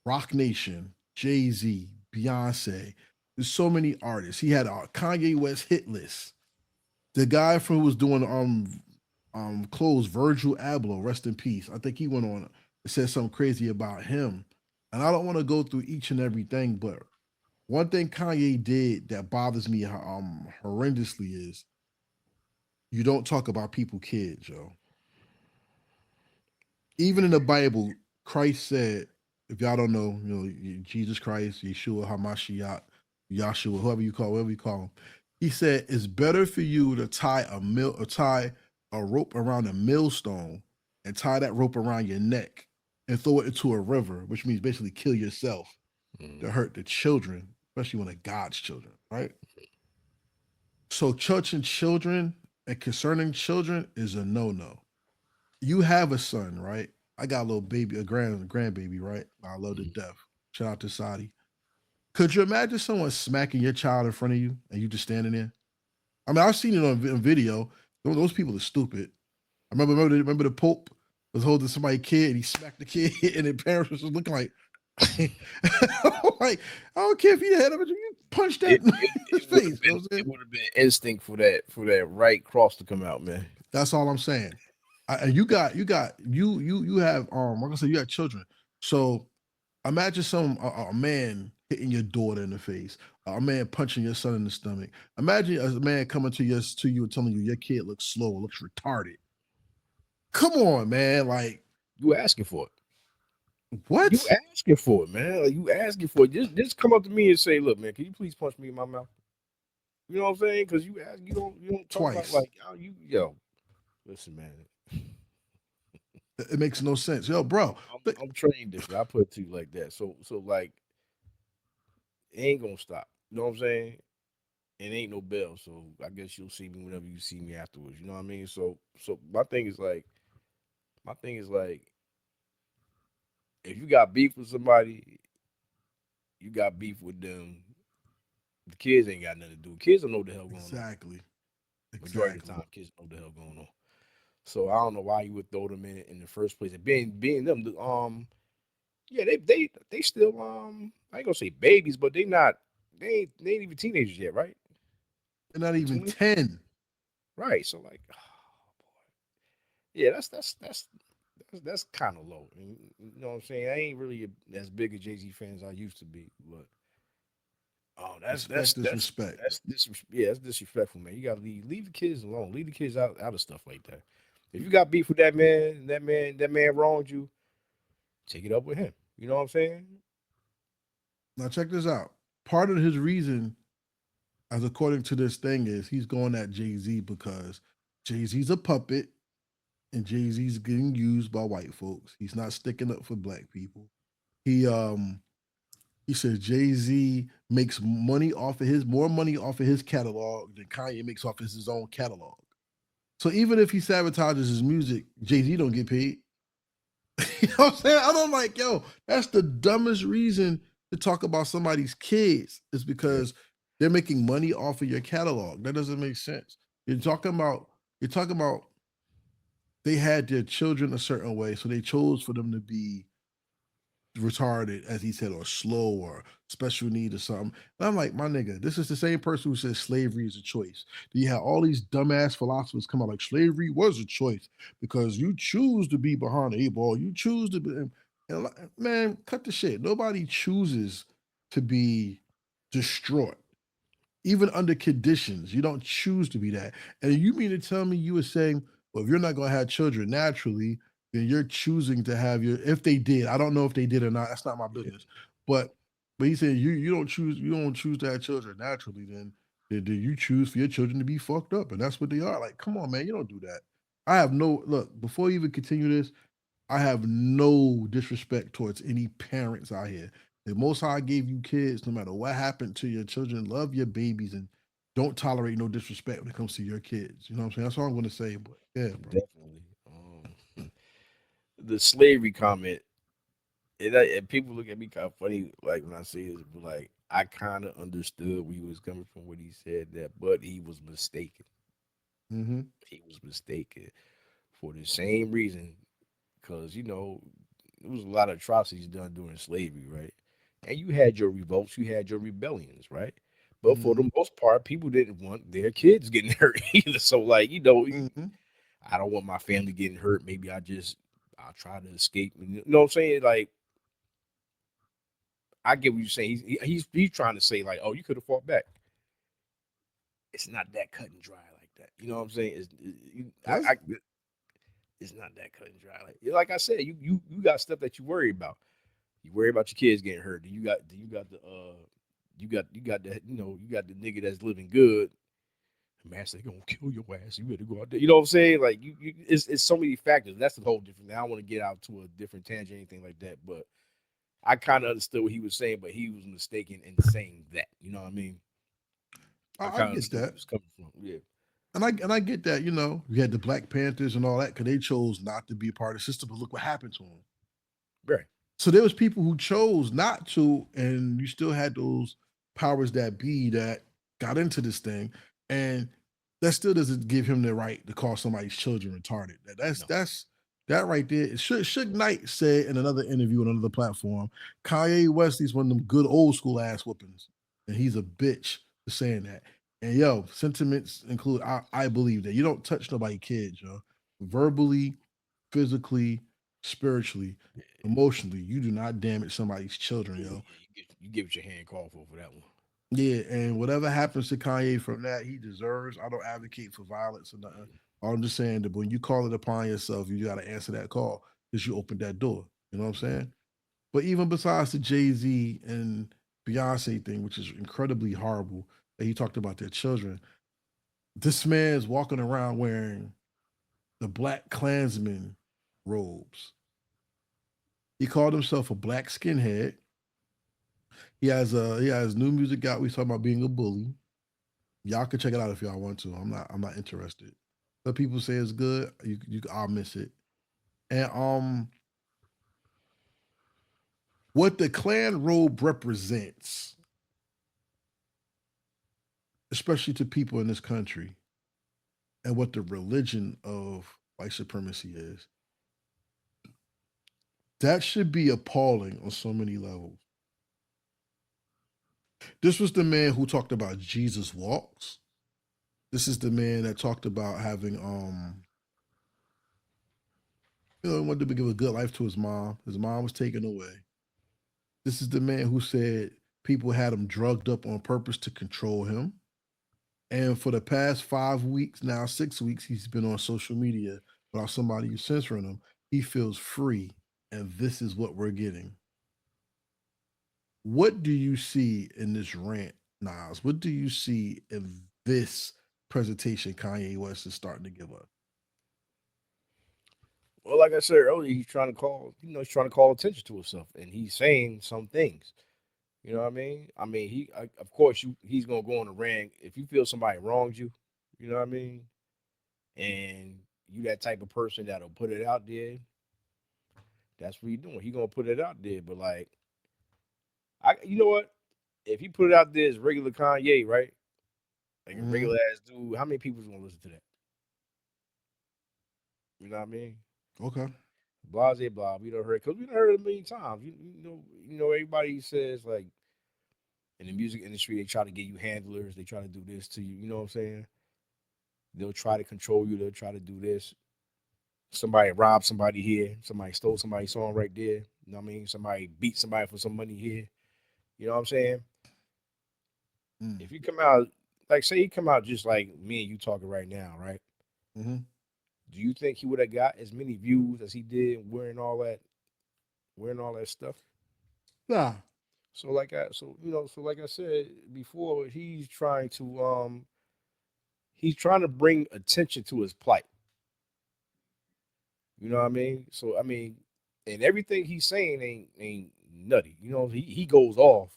Rock Nation, Jay-Z, Beyonce. There's so many artists. He had a Kanye West hit list. The guy from who was doing clothes, Virgil Abloh, rest in peace. I think he went on and said something crazy about him. And I don't want to go through each and everything, but one thing Kanye did that bothers me horrendously is you don't talk about people kids, yo. Even in the Bible, Christ said, if y'all don't know, Jesus Christ, Yeshua, Hamashiach, Yahshua, whoever you call him, he said it's better for you to tie a rope around a millstone and tie that rope around your neck and throw it into a river, which means basically kill yourself to hurt the children, especially one of God's children, right? So church and children and concerning children is a no-no. You have a son, right? I got a little baby, a grandbaby, right? I love to death. Shout out to Saudi. Could you imagine someone smacking your child in front of you and you just standing there? I mean, I've seen it on video. Those people are stupid. I remember the Pope was holding somebody's kid and he smacked the kid and the parents was just looking like, like, I don't care if you had him, you punch that in his face. It would have been instinct for that right cross to come out, man. That's all I'm saying. And you have like I said, you have children. So imagine a man hitting your daughter in the face, a man punching your son in the stomach. Imagine a man coming to you and telling you your kid looks slow, looks retarded. Come on, man. Like, you were asking for it. You What? asking for it, man. Like, you asking for it. Just come up to me and say, "Look, man, can you please punch me in my mouth?" You know what I'm saying? Because you don't talk about Twice. like, oh, yo, listen, man. It makes no sense. Yo, bro. I'm trained different. I put it to you like that. So like, it ain't gonna stop. You know what I'm saying? It ain't no bell. So I guess you'll see me whenever you see me afterwards. You know what I mean? So my thing is like, if you got beef with somebody, you got beef with them. The kids ain't got nothing to do. Kids don't know what the hell going on. Exactly. Majority of the Exactly. time, kids don't know what the hell going on. So I don't know why you would throw them in the first place. And being them, yeah, they still I ain't gonna say babies, but they ain't even teenagers yet, right? They're not They even 20, 10. right? So like, yeah, that's kind of low. And, you know what I'm saying? I ain't really as big a Jay Z fan as I used to be, but oh, that's that's Respect is that's respect. that's disrespectful, man. You gotta leave the kids alone. Leave the kids out of stuff like that. If you got beef with that man wronged you, take it up with him. You know what I'm saying? Now check this out. Part of his reason, as according to this thing, is he's going at Jay-Z because Jay-Z's a puppet and Jay-Z's getting used by white folks. He's not sticking up for black people. He he says Jay-Z makes money off of his more money off of his catalog than Kanye makes off of his own catalog. So even if he sabotages his music, Jay-Z don't get paid. You know what I'm saying? I don't like, yo, that's the dumbest reason to talk about somebody's kids is Yeah. because they're making money off of your catalog. That doesn't make sense. You're talking about they had their children a certain way, so they chose for them to be retarded, as he said, or slow or special need or something. And I'm like, my nigga, this is the same person who says slavery is a choice. You have all these dumbass philosophers come out like slavery was a choice because you choose to be behind the eight ball. You choose to be, man, cut the shit. Nobody chooses to be distraught even under conditions. You don't choose to be that. And you mean to tell me you were saying, well, if you're not going to have children naturally, then you're choosing to have your, if they did, I don't know if they did or not. That's not my Yeah. business. But he said you don't choose to have children naturally, then you choose for your children to be fucked up. And that's what they are. Like, come on, man, you don't do that. I have no look, before you even continue this, I have no disrespect towards any parents out here. The Most High gave you kids, no matter what happened to your children. Love your babies and don't tolerate no disrespect when it comes to your kids. You know what I'm saying? That's all I'm going to say. But yeah, bro. Definitely. The slavery comment, and people look at me kind of funny, like when I say this, but like I kind of understood where he was coming from when he said that, but he was mistaken. Mm-hmm. He was mistaken for the same reason, because there was a lot of atrocities done during slavery, right? And you had your revolts, you had your rebellions, right? But for Mm-hmm. the most part, people didn't want their kids getting hurt either. So, like, Mm-hmm. I don't want my family getting hurt. Maybe I'll try to escape. You know what I'm saying? Like, I get what you're saying. He's trying to say like, oh, you could have fought back. It's not that cut and dry like that. You know what I'm saying? Was It's not that cut and dry. Like I said, you got stuff that you worry about. You worry about your kids getting hurt. You got the you got the nigga that's living good. Master, they gonna kill your ass. You better go out there. You know what I'm saying? Like it's so many factors. That's a whole different thing. I don't want to get out to a different tangent, anything like that. But I kind of understood what he was saying, but he was mistaken in saying that. You know what I mean? I I kind of get understood where he that. was coming from. Yeah, And I get that, you had the Black Panthers and all that because they chose not to be a part of the system, but look what happened to them. right. So there was people who chose not to, and you still had those powers that be that got into this thing, and that still doesn't give him the right to call somebody's children retarded. That's No. that's that right there. Suge Knight said in another interview on another platform, Kanye West is one of them good old school ass whoopings, and he's a bitch for saying that. And yo, sentiments include I believe that you don't touch nobody kids, yo, verbally, physically, spiritually, emotionally. You do not damage somebody's children, Yeah, yo. you give it your hand call for that one. Yeah, and whatever happens to Kanye from that, he deserves. I don't advocate for violence or nothing. All I'm just saying that when you call it upon yourself, you got to answer that call because you opened that door. You know what I'm saying? But even besides the Jay-Z and Beyonce thing, which is incredibly horrible, that he talked about their children, this man is walking around wearing the Black Klansman robes. He called himself a black skinhead. He has new music out. We talking about being a bully. Y'all can check it out if y'all want to. I'm not interested. Some people say it's good. I'll miss it. And what the Klan robe represents, especially to people in this country, and what the religion of white supremacy is, that should be appalling on so many levels. This was the man who talked about Jesus walks. This is the man that talked about having he wanted to give a good life to his mom. His mom was taken away. This is the man who said people had him drugged up on purpose to control him. And for the past 5 weeks, now 6 weeks, he's been on social media without somebody censoring him. He feels free. And this is what we're getting. What do you see in this rant, Nas? What do you see in this presentation Kanye West is starting to give us? Well, like I said earlier, he's trying to call, he's trying to call attention to himself, and he's saying some things. You know what I mean? Of course, he's gonna go on a rant if you feel somebody wronged you. You know what I mean? And you that type of person that'll put it out there. That's what he's doing. He gonna put it out there, but like, you know what? If he put it out there as regular Kanye, right? Like a Mm-hmm. regular ass dude, how many people's gonna listen to that? You know what I mean? Okay. Blase blah. We don't heard because we don't heard it a million times. Everybody says like in the music industry they try to get you handlers, they try to do this to you. You know what I'm saying? They'll try to control you. They'll try to do this. Somebody robbed somebody here. Somebody stole somebody's song right there. You know what I mean? Somebody beat somebody for some money here. You know what I'm saying? Mm. If you come out, like say you come out just like me and you talking right now, right? Mm-hmm. Do you think he would have got as many views as he did wearing all that stuff? Nah. So like I said before, he's trying to bring attention to his plight. You know what I mean? So I mean, and everything he's saying ain't nutty. He goes off.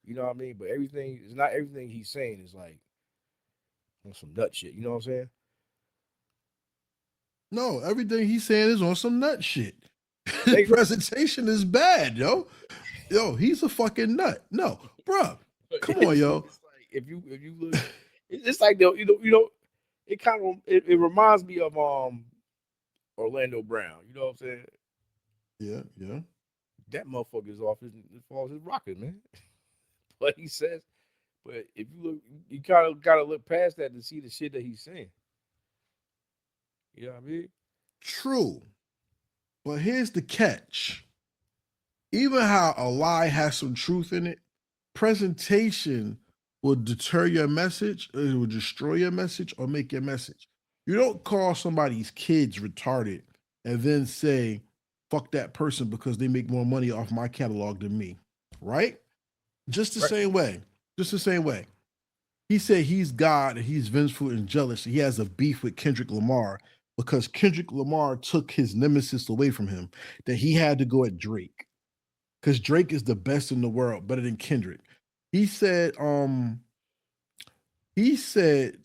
You know what I mean? But everything is not everything he's saying is like on some nut shit. You know what I'm saying? No, everything he's saying is on some nut shit. His Exactly. presentation is bad, yo. Yo, he's a fucking nut. No, bruh. Come on, yo. It's like if you look, it's like it kind of it reminds me of Orlando Brown. You know what I'm saying? Yeah, yeah. That motherfucker is off his rocket, man. But he says, but if you look, you kind of gotta look past that to see the shit that he's saying. You know what I mean? True. But here's the catch. Even how a lie has some truth in it, presentation will deter your message, or it will destroy your message, or make your message. You don't call somebody's kids retarded and then say, fuck that person because they make more money off my catalog than me. Right? Just the Right. same way. Just the same way. He said he's God and he's vengeful and jealous. He has a beef with Kendrick Lamar because Kendrick Lamar took his nemesis away from him, that he had to go at Drake because Drake is the best in the world, better than Kendrick. He said, he said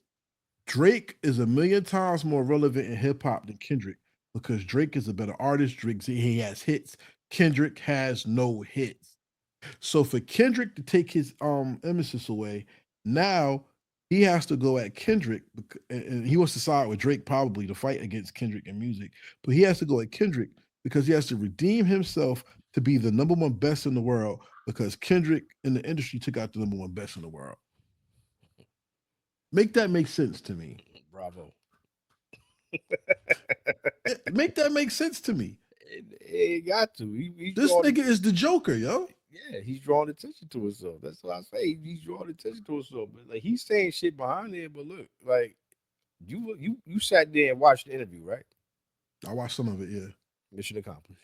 Drake is a million times more relevant in hip hop than Kendrick because Drake is a better artist. Drake, he has hits. Kendrick has no hits. So for Kendrick to take his emphasis away, now he has to go at Kendrick, and he wants to side with Drake probably to fight against Kendrick in music, but he has to go at Kendrick because he has to redeem himself to be the number one best in the world because Kendrick in the industry took out the number one best in the world. Make that make sense to me. Bravo. Make that make sense to me. It got to. He's This drawing nigga is attention. the Joker, yo. Yeah, he's drawing attention to himself. That's what I say. He's drawing attention to himself. But like he's saying shit behind it. But look, like you sat there and watched the interview, right? I watched some of it, yeah. Mission accomplished.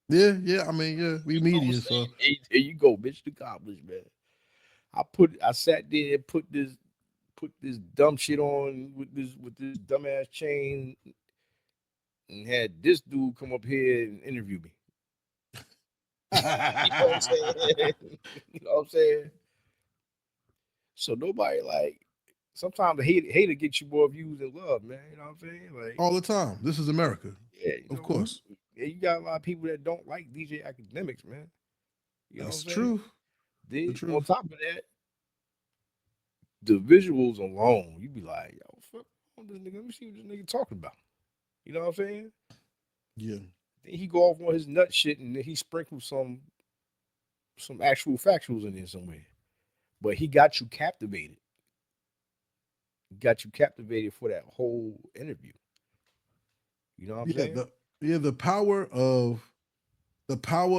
Yeah. I mean, yeah, we You know what I'm media, saying? so Hey, there you go, mission accomplished, man. I sat there and put this dumb shit on with this dumbass chain and had this dude come up here and interview me. You know what I'm saying? You know what I'm saying? So nobody like sometimes the hater gets you more views than love, man. You know what I'm saying? Like, all the time. This is America, yeah, you of know, course. yeah, you got a lot of people that don't like DJ academics, man. You know what I'm That's saying? true. The Then on truth. top of that, the visuals alone, you be like, yo, fuck on this nigga. Let me see what this nigga talking about. You know what I'm saying? Yeah. Then he go off on his nut shit and then he sprinkles some actual factuals in there somewhere. But he got you captivated. Got you captivated for that whole interview. You know what I'm Yeah. saying? The power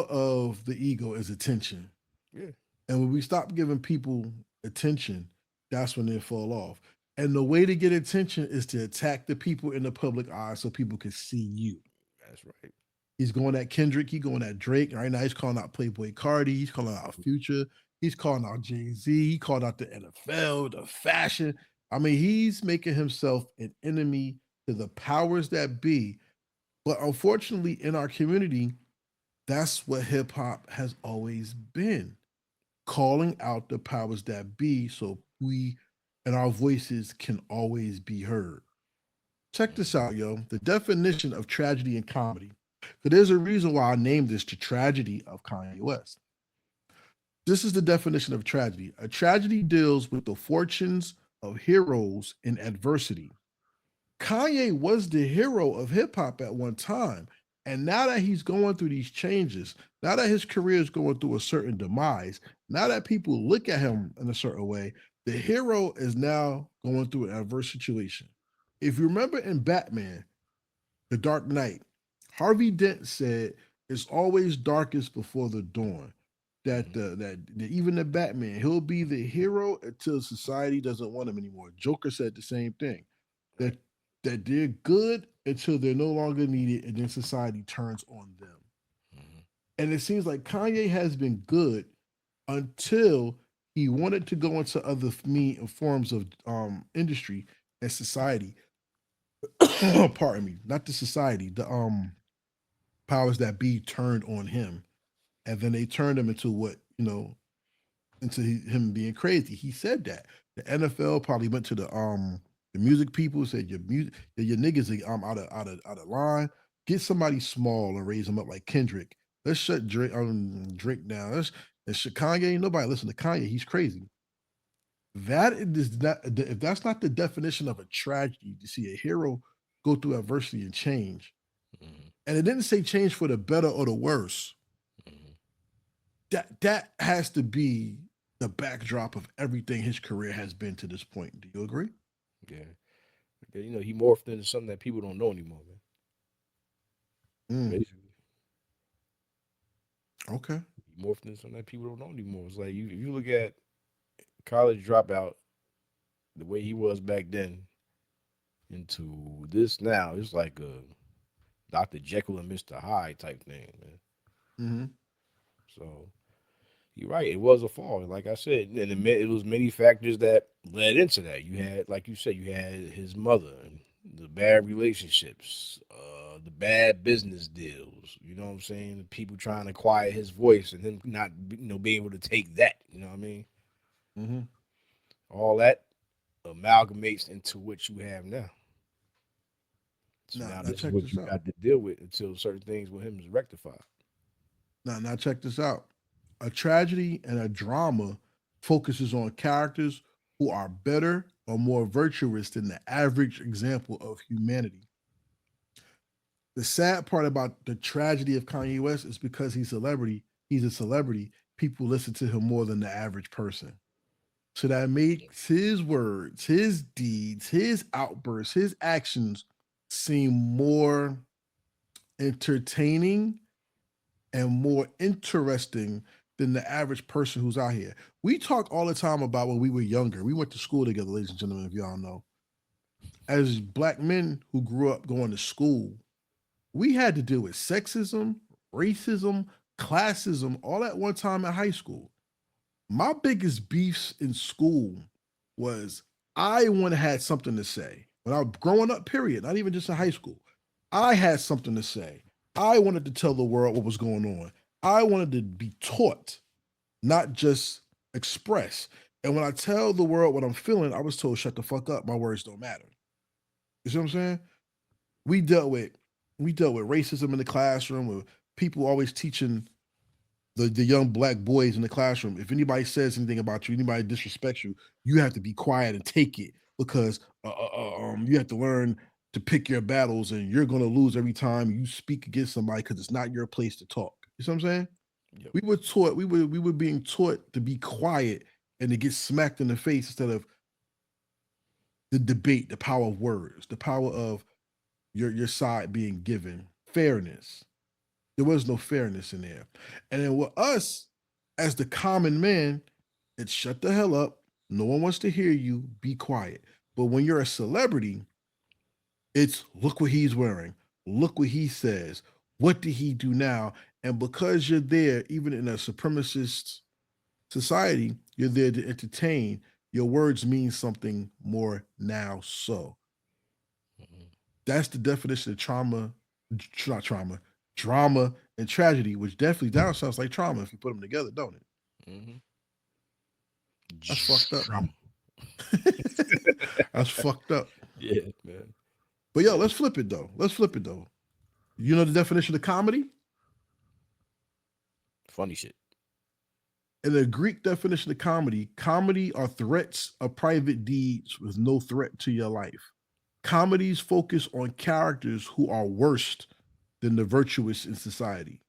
of the ego is attention. Yeah. And when we stop giving people attention, that's when they fall off. And the way to get attention is to attack the people in the public eye so people can see you. That's right. He's going at Kendrick. He's going at Drake. Right now, he's calling out Playboy Cardi. He's calling out Future. He's calling out Jay-Z. He called out the NFL, the fashion. I mean, he's making himself an enemy to the powers that be. But unfortunately, in our community, that's what hip hop has always been, calling out the powers that be so we and our voices can always be heard. Check this Mhm. out, yo. The definition of tragedy and comedy. So there's a reason why I named this the tragedy of Kanye West. This is the definition of tragedy. A tragedy deals with the fortunes of heroes in adversity. Kanye was the hero of hip hop at one time. And now that he's going through these changes, now that his career is going through a certain demise, now that people look at him in a certain way, the hero is now going through an adverse situation. If you remember in Batman, The Dark Knight, Harvey Dent said, "It's always darkest before the dawn." That Mhm. even the Batman, he'll be the hero until society doesn't want him anymore. Joker said the same thing. Right. That they're good until they're no longer needed, and then society turns on them. Mhm. And it seems like Kanye has been good until he wanted to go into other forms of industry and society. Pardon me, not the society, the powers that be turned on him, and then they turned him into what into him being crazy. He said that the NFL probably went to the music people, said your music, your niggas are out of line. Get somebody small and raise them up like Kendrick. Let's shut Drake down. And shut Kanye. Nobody listen to Kanye. He's crazy. That is not, if that's not the definition of a tragedy to see a hero go through adversity and change. Mhm. And it didn't say change for the better or the worse. Mhm. That has to be the backdrop of everything his career has been to this point. Do you agree? Yeah. You know, he morphed into something that people don't know anymore, man. Mm, Basically, okay. he morphed into something that people don't know anymore. It's like if you look at college dropout, the way he was back then, into this now, it's like a Dr. Jekyll and Mr. Hyde type thing, man. Hmm. So you're right. It was a fall, like I said, and it was many factors that led into that. You had, like you said, you had his mother, and the bad relationships, the bad business deals. You know what I'm saying? The people trying to quiet his voice, and him not, being able to take that. You know what I mean? Hmm. All that amalgamates into what you have now. So Now, now now this is check what this you out. got to deal with until certain things with him is rectified. Now check this out. A tragedy and a drama focuses on characters who are better or more virtuous than the average example of humanity. The sad part about the tragedy of Kanye West is because he's a celebrity, people listen to him more than the average person. So that makes his words, his deeds, his outbursts, his actions seem more entertaining and more interesting than the average person who's out here. We talk all the time about when we were younger. We went to school together, ladies and gentlemen, if y'all know. As black men who grew up going to school, we had to deal with sexism, racism, classism, all at one time in high school. My biggest beefs in school was I want to had something to say. When I was growing up, period, not even just in high school. I had something to say. I wanted to tell the world what was going on. I wanted to be taught, not just express. And when I tell the world what I'm feeling, I was told, shut the fuck up. My words don't matter. You see what I'm saying? We dealt with we dealt with racism in the classroom, with people always teaching the young black boys in the classroom. If anybody says anything about you, anybody disrespects you, you have to be quiet and take it because you have to learn to pick your battles, and you're going to lose every time you speak against somebody because it's not your place to talk. You see what I'm saying? Yep. We were taught, we were being taught to be quiet and to get smacked in the face instead of the debate, the power of words, the power of your side being given fairness. There was no fairness in there. And then with us, as the common man, it's shut the hell up. No one wants to hear you. Be quiet. But when you're a celebrity, it's look what he's wearing. Look what he says. What did he do now? And because you're there, even in a supremacist society, you're there to entertain. Your words mean something more now. So that's the definition of trauma, not trauma, drama and tragedy, which definitely down sounds like trauma if you put them together, don't it? Mm-hmm. That's fucked up. Trauma. That's fucked up. Yeah, man. But yo, let's flip it though. Let's flip it though. You know the definition of comedy? Funny shit. In the Greek definition of comedy, comedy are threats of private deeds with no threat to your life. Comedies focus on characters who are worse than the virtuous in society.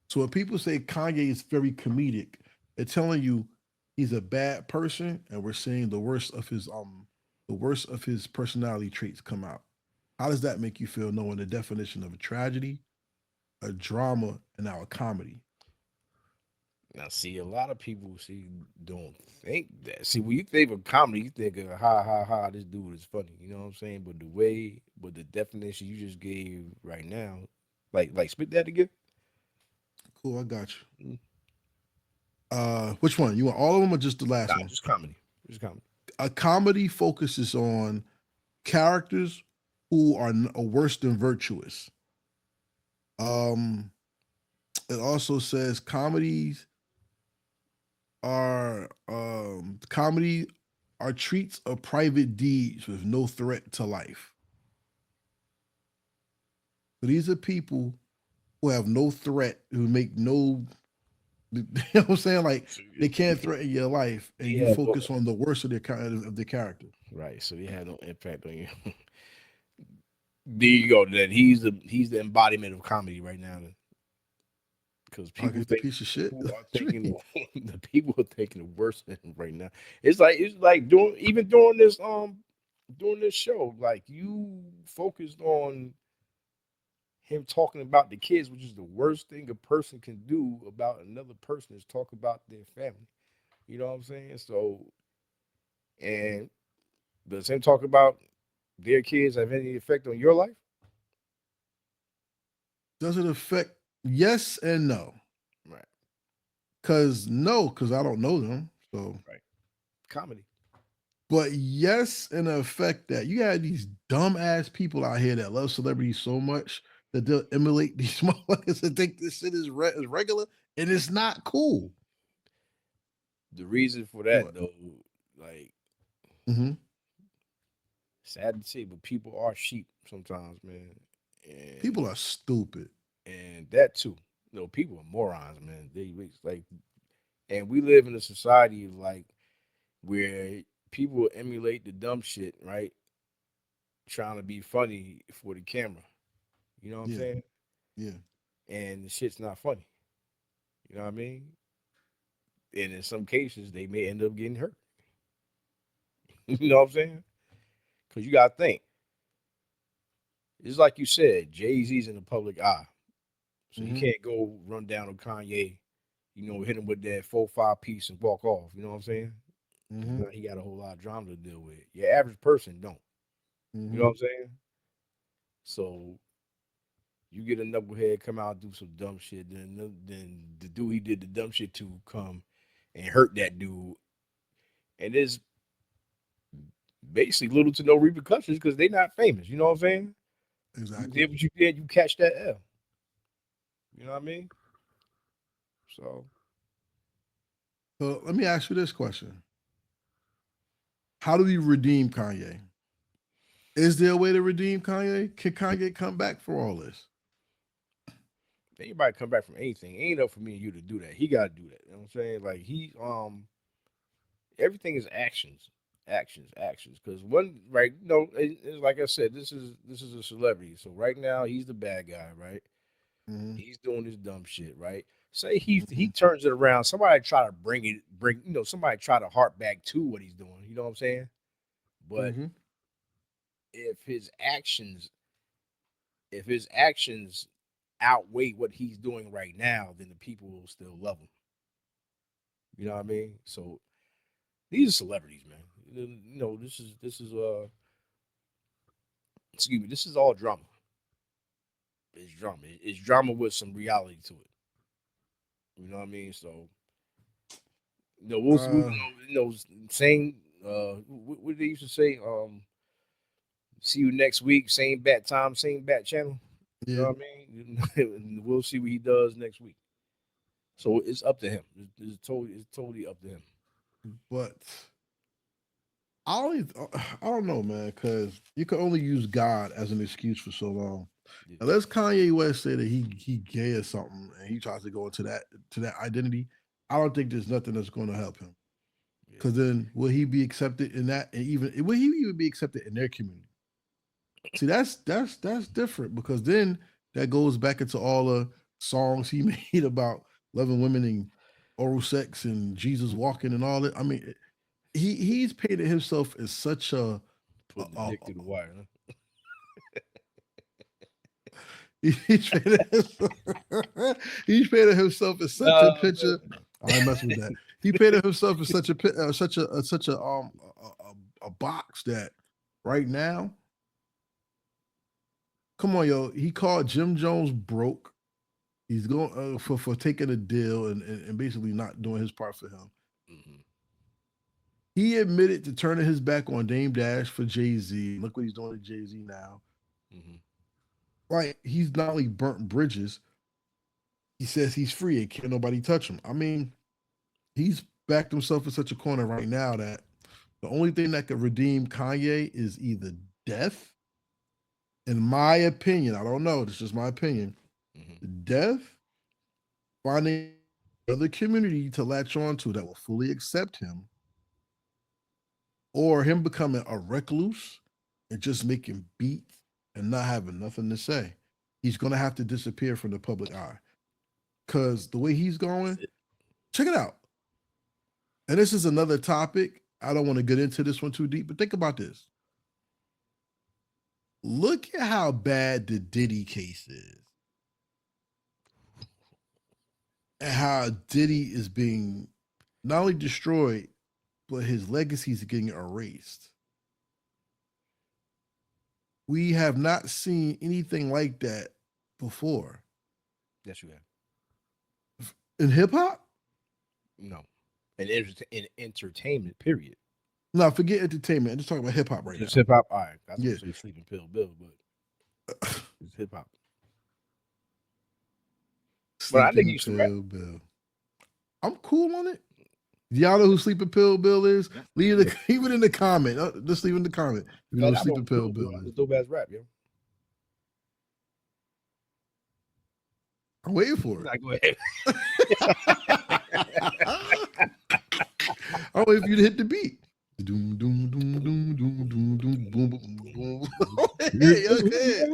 So when people say Kanye is very comedic, they're telling you he's a bad person, and we're seeing the worst of his personality traits come out. How does that make you feel knowing the definition of a tragedy, a drama, and now a comedy? Now, see, a lot of people don't think that. See, when you think of comedy, you think of ha ha ha. This dude is funny. You know what I'm saying? But the definition you just gave right now, like spit that again. Cool, I got you. Mm. Which one? You want all of them or just the last Nah, one? just comedy. Just comedy. A comedy focuses on characters who are worse than virtuous. Um, it also says comedy are treats of private deeds with no threat to life. So these are people who have no threat, who make no you know what I'm saying? Like So, they can't threaten your life, and you yeah, focus on the worst of their character. right. So they had no impact on you. There you go. That he's the embodiment of comedy right now. Because I get the piece of shit. people are taking the people are taking the worst in right now. It's like doing this show. Like you focused on him talking about the kids, which is the worst thing a person can do about another person is talk about their family. You know what I'm saying? So and does him talk about their kids have any effect on your life? Does it affect? Yes and no. Right, Because I don't know them. So, right. Comedy. but yes, in the effect that you have these dumbass people out here that love celebrities so much that they'll emulate these motherfuckers and think this shit is regular, and it's not cool. The reason for that What? though, like Mm-hmm. sad to say, but people are sheep sometimes, man. And People are stupid. and that too. No, people are morons, man. Like, and we live in a society of like where people emulate the dumb shit, right? Trying to be funny for the camera. You know what I'm Yeah, saying? yeah. And the shit's not funny. You know what I mean? And in some cases, they may end up getting hurt. You know what I'm saying? Because you got to think. It's like you said, Jay Z's in the public eye. So he Mm-hmm. can't go run down on Kanye, hit him with that 4-5 piece and walk off. You know what I'm saying? Because Mm-hmm. now he got a whole lot of drama to deal with. Your average person don't. You Mm-hmm. know what I'm saying? So You get a knucklehead come out and do some dumb shit, then the dude he did the dumb shit to come and hurt that dude, and there's basically little to no repercussions because they not famous. You know what I'm saying? You Exactly. did what you did. You catch that L. You know what I mean? So So let me ask you this question: how do we redeem Kanye? Is there a way to redeem Kanye? Can Kanye come back for all this? anybody come back from anything, it ain't up for me and you to do that. He got to do that. You know what I'm saying? Like everything is actions, actions. Because one, right? No, like I said, this is a celebrity. So right now he's the bad guy, right? Mm-hmm. He's doing this dumb shit, right? Say he Mm-hmm. turns it around. Somebody try to bring somebody try to harp back to what he's doing. You know what I'm saying? But Mm-hmm. if his actions, if his actions outweigh what he's doing right now, then the people will still love him. You know what I mean? So these are celebrities, man. This is excuse me, this is all drama. It's drama. It's drama with some reality to it. You know what I mean? So we'll Uh, saying what they used to say. See you next week, same bat time, same bat channel. You yeah, know what I mean? We'll see what he does next week. So it's up to him. It's totally up to him. but I don't know, man, because you can only use God as an excuse for so long. Yeah. Unless Kanye West say that he gay or something and he tries to go into that identity, I don't think there's nothing that's going to help him. Yeah. Because then will he be accepted in that, and even will he even be accepted in their community? See, that's different because then that goes back into all the songs he made about loving women and oral sex and Jesus walking and all that. I mean, he's painted himself as such Putting the dick through the wire. Huh? he's painted himself, he's painted himself as such a Nah, picture. I mess with that. He painted himself as such a a box that right now, come on, yo, he called Jim Jones broke. He's going for taking a deal and basically not doing his part for him. hmm He admitted to turning his back on Dame Dash for Jay Z. Look what he's doing to Jay Z now. hmm Right? He's not only burnt bridges. He says he's free and can't nobody touch him. I mean, he's backed himself in such a corner right now that the only thing that could redeem Kanye is either death. In my opinion, I don't know. This is just my opinion. hmm Death, finding another community to latch on to that will fully accept him, or him becoming a recluse and just making beats and not having nothing to say. He's gonna have to disappear from the public eye. Cause the way he's going, check it out. And this is another topic. I don't want to get into this one too deep, but think about this. Look at how bad the Diddy case is. And how Diddy is being not only destroyed, but his legacy is getting erased. We have not seen anything like that before. Yes, you have. In hip hop? No, in entertainment. Period. No, forget entertainment. I'm just talking about hip hop right Just now. hip hop. All right, that's Yeah. what say Sleeping Pill Bill, but it's hip hop. But I think Sleeping you should rap. Pill Bill. I'm cool on it. Y'all know who Sleeping Pill Bill is? Leave Yeah, it, leave it in the comment. Just leave it in the comment. You know man, who I know Sleeping Pill Bill, bro. Bill is. It's dope ass rap, yo. I'm waiting for it. Nah, go ahead. I'm waiting for you to hit the beat. Doom, doom, doom, doom, doom, doom, doom, boom, boom, boom. Hey, okay.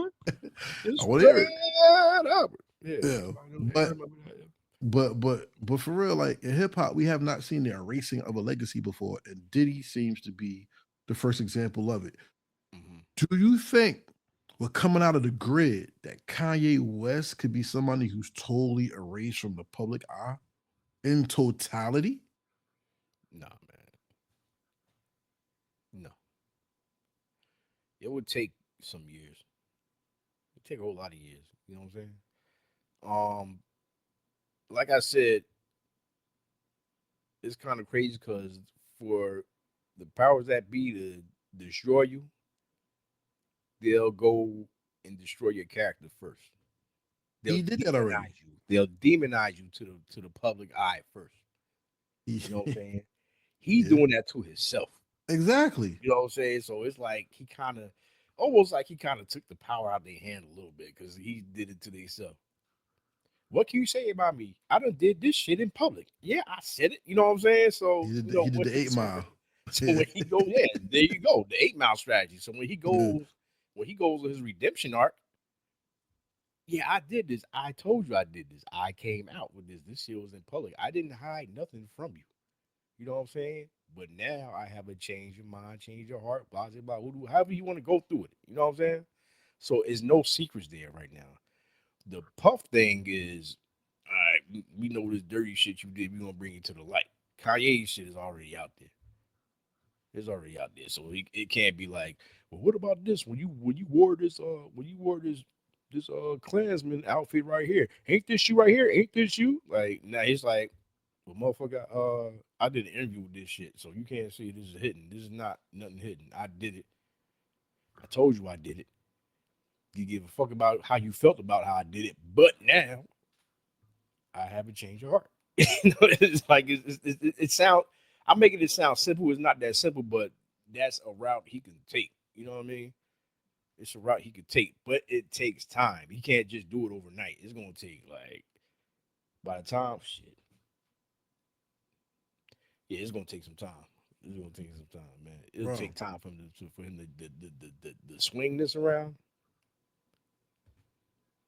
It's I want to hear it. spread up. Yeah, Yeah. everybody But remember that. but for real, like in hip hop, we have not seen the erasing of a legacy before, and Diddy seems to be the first example of it. Mhm. Do you think we're coming out of the grid that Kanye West could be somebody who's totally erased from the public eye in totality? Nah, man, no. It would take some years. It take a whole lot of years. You know what I'm saying? Um, like I said, it's kind of crazy because for the powers that be to destroy you, they'll go and destroy your character first. They'll He did that already. demonize you. They'll demonize you to the public eye first. He, You know what I'm saying? He yeah, doing that to himself. exactly. You know what I'm saying? So it's like he kind of, almost like he kind of took the power out of their hand a little bit because he did it to himself. What can you say about me? I done did this shit in public. Yeah, I said it. You know what I'm saying? So you know He did what? the 8 Mile. So when he goes, yeah, there you go, the 8 Mile strategy. So Yeah. when he goes with his redemption arc, yeah, I did this. I told you I did this. I came out with this. This shit was in public. I didn't hide nothing from you. You know what I'm saying? But now I have a change of mind, change your heart, blah blah blah. However you want to go through it. You know what I'm saying? So it's no secrets there right now. The Puff thing is, all right, we know this dirty shit you did. We gonna bring it to the light. Kanye shit is already out there. It's already out there. So it can't be like, well, what about this? When you wore this Klansman outfit right here, ain't this you right here? Ain't this you? Like now he's like, well, motherfucker, I did an interview with this shit, so you can't say this is hidden. This is not nothing hidden. I did it. I told you I did it. You give a fuck about how you felt about how I did it, but now I haven't changed your heart. It's like it sound. I'm making it sound simple. It's not that simple, but that's a route he can take. You know what I mean? It's a route he could take, but it takes time. He can't just do it overnight. It's gonna take like by the time shit. Yeah, it's gonna take some time. It's gonna take some time, man. It'll Bro, take time for him to swing this around.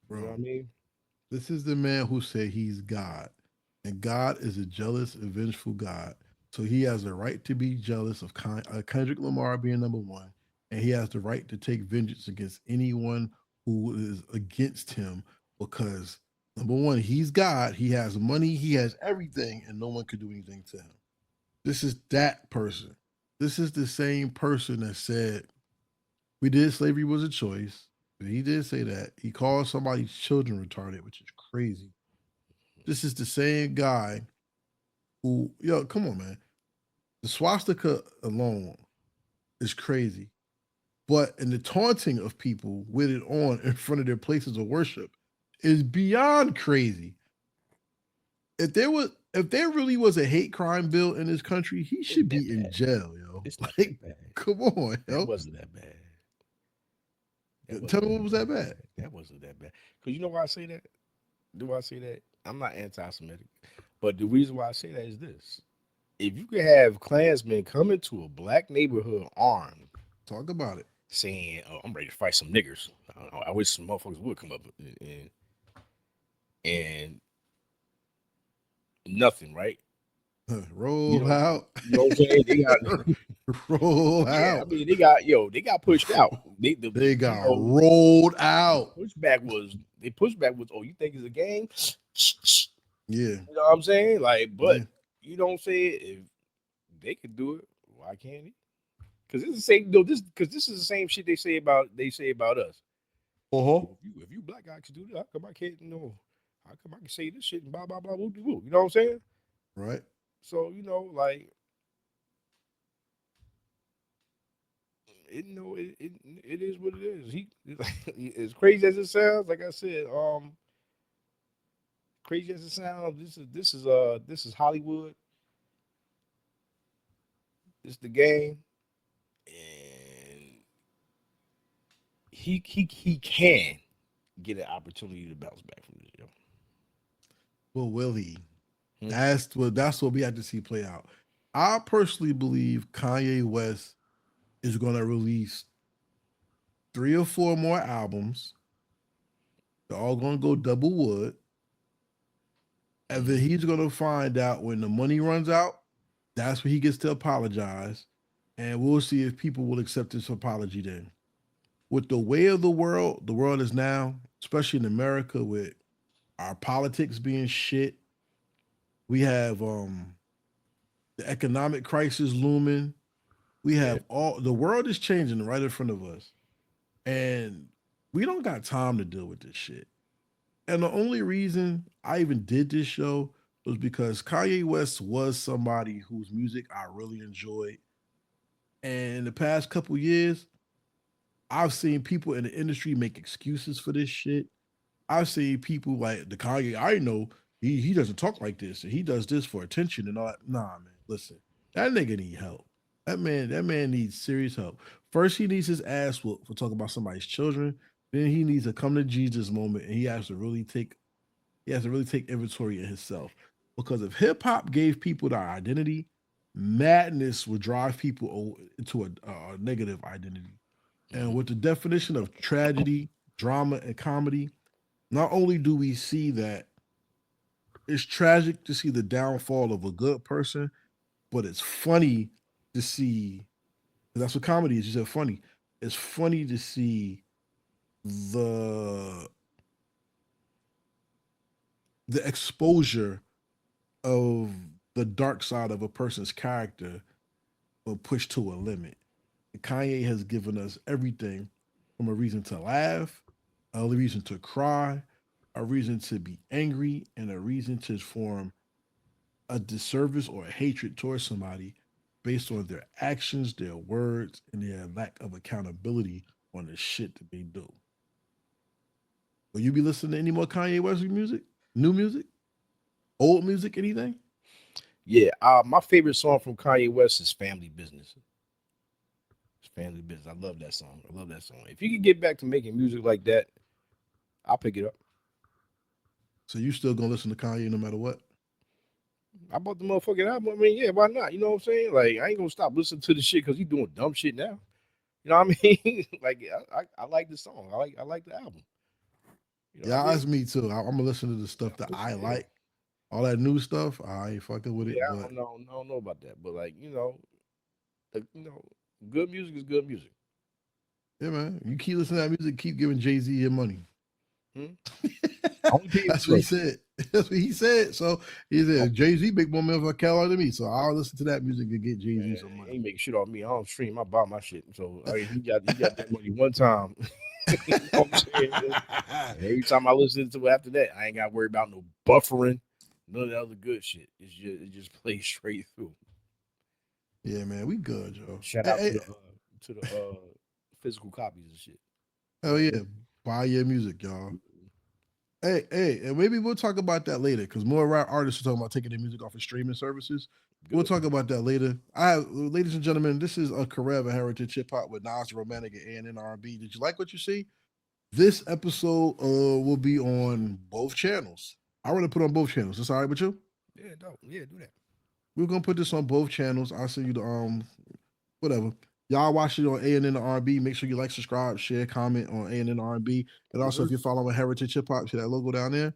You know what bro. I mean? This is the man who said he's God. And God is a jealous and vengeful God. So he has the right to be jealous of Kendrick Lamar being number one. And he has the right to take vengeance against anyone who is against him because, number one, he's God. He has money, he has everything, and no one can do anything to him. This is that person. This is the same person that said we did slavery was a choice. He did say that. He called somebody's children retarded, which is crazy. This is the same guy who, yo, come on, man. The swastika alone is crazy. But in the taunting of people with it on in front of their places of worship is beyond crazy. If there really was a hate crime bill in this country, he should be in jail, yo. It's not Like, that bad. come on, That yo. wasn't that bad. That Tell wasn't me what was that bad. That wasn't that bad. Because you know why I say that? Do I say that? I'm not anti-Semitic, but the reason why I say that is this: if you could have Klansmen come into a black neighborhood armed, Talk about it. saying, "Oh, I'm ready to fight some niggers," I wish some motherfuckers would come up and nothing, right? You Roll know, out. you know what I'm saying? They got, Roll yeah. I out. mean, they got pushed out. They You got know, rolled the out. pushback was, oh, you think it's a game? Yeah. You know what I'm saying? Like, but Yeah. you don't say it. If they could do it, why can't he? Because it's the same. No, this is the same shit they say about us. Uh-huh. Well, if you black guys can do that, how come I can't? You know, how come I can say this shit and blah blah blah woo woo? You know what I'm saying? Right. So you know, like it is what it is. As crazy as it sounds, like I said, crazy as it sounds, this is Hollywood. This is the game, and he can get an opportunity to bounce back from this. Yo. Well, will he? Hmm? That's what we have to see play out. I personally believe Kanye West is gonna release 3 or 4 more albums. They're all gonna go double wood. And then Mhm. he's gonna find out when the money runs out, that's when he gets to apologize. And we'll see if people will accept his apology then. With the way of the world is now, especially in America, with our politics being shit, we have the economic crisis looming. We Yeah. have all the world is changing right in front of us. And we don't got time to deal with this shit. And the only reason I even did this show was because Kanye West was somebody whose music I really enjoyed. And in the past couple years, I've seen people in the industry make excuses for this shit. I've seen people like the Kanye I know, he doesn't talk like this and he does this for attention and all that. Nah, man, listen, that nigga need help. That man needs serious help. First, he needs his ass whooped for talking about somebody's children. Then he needs a come to Jesus moment, and he has to really take inventory of himself. Because if hip hop gave people their identity, madness would drive people into a negative identity. And Mhm. with the definition of tragedy, drama, and comedy, not only do we see that it's tragic to see the downfall of a good person, but it's funny to see. That's what comedy is. You said funny. It's funny to see the the exposure of the dark side of a person's character or pushed to a limit. Kanye has given us everything from a reason to laugh, a reason to cry, a reason to be angry, and a reason to form a disservice or a hatred towards somebody based on their actions, their words, and their lack of accountability on the shit that they do. Will you be listening to any more Kanye West music? New music? Old music? Anything? Yeah, my favorite song from Kanye West is "Family Business." It's "Family Business." I love that song. I love that song. If you could get back to making music like that, I'll pick it up. So you still gonna listen to Kanye no matter what? I bought the motherfucking album. I mean, yeah, why not? You know what I'm saying? Like, I ain't gonna stop listening to the shit because he's doing dumb shit now. You know what I mean? Like, I like the song. I like the album. You know what I Yeah, mean? that's me too. I'm gonna listen to the stuff that I Yeah, like. All that new stuff, I ain't fucking with it. yeah. But I don't know about that, but like, good music is good music. yeah, man, you keep listening to that music, keep giving Jay-Z your money. Hmm? I only pay That's what he look. said. That's what he said. So he said Jay-Z make more money for a catalog than me. So I'll listen to that music and get Jay-Z Man, some he money. ain't making shit off me. I don't stream. I buy my shit. So I mean, he got that money one time. You know what I'm saying? And every time I listen to it after that, I ain't got to worry about no buffering, none of that other good shit. It just plays straight through. Yeah, man, we good, Joe. Shout Hey, out hey, to the physical copies and shit. hell yeah, buy your music, y'all. Hey, and maybe we'll talk about that later because more rap artists are talking about taking their music off of streaming services. We'll Good. talk about that later. I have, ladies and gentlemen, this is a Karev Heritage Hip Hop with Nas the Romantic and A&N R&B. Did you like what you see? This episode will be on both channels. I want to put on both channels. That's all right with you? Yeah, dope. Yeah, do that. We're gonna put this on both channels. I'll send you the whatever. Y'all watch it on A&N R&B. Make sure you like, subscribe, share, comment on A&N R&B. And Yes, also, sir. if you're following Heritage Hip Hop, see that logo down there.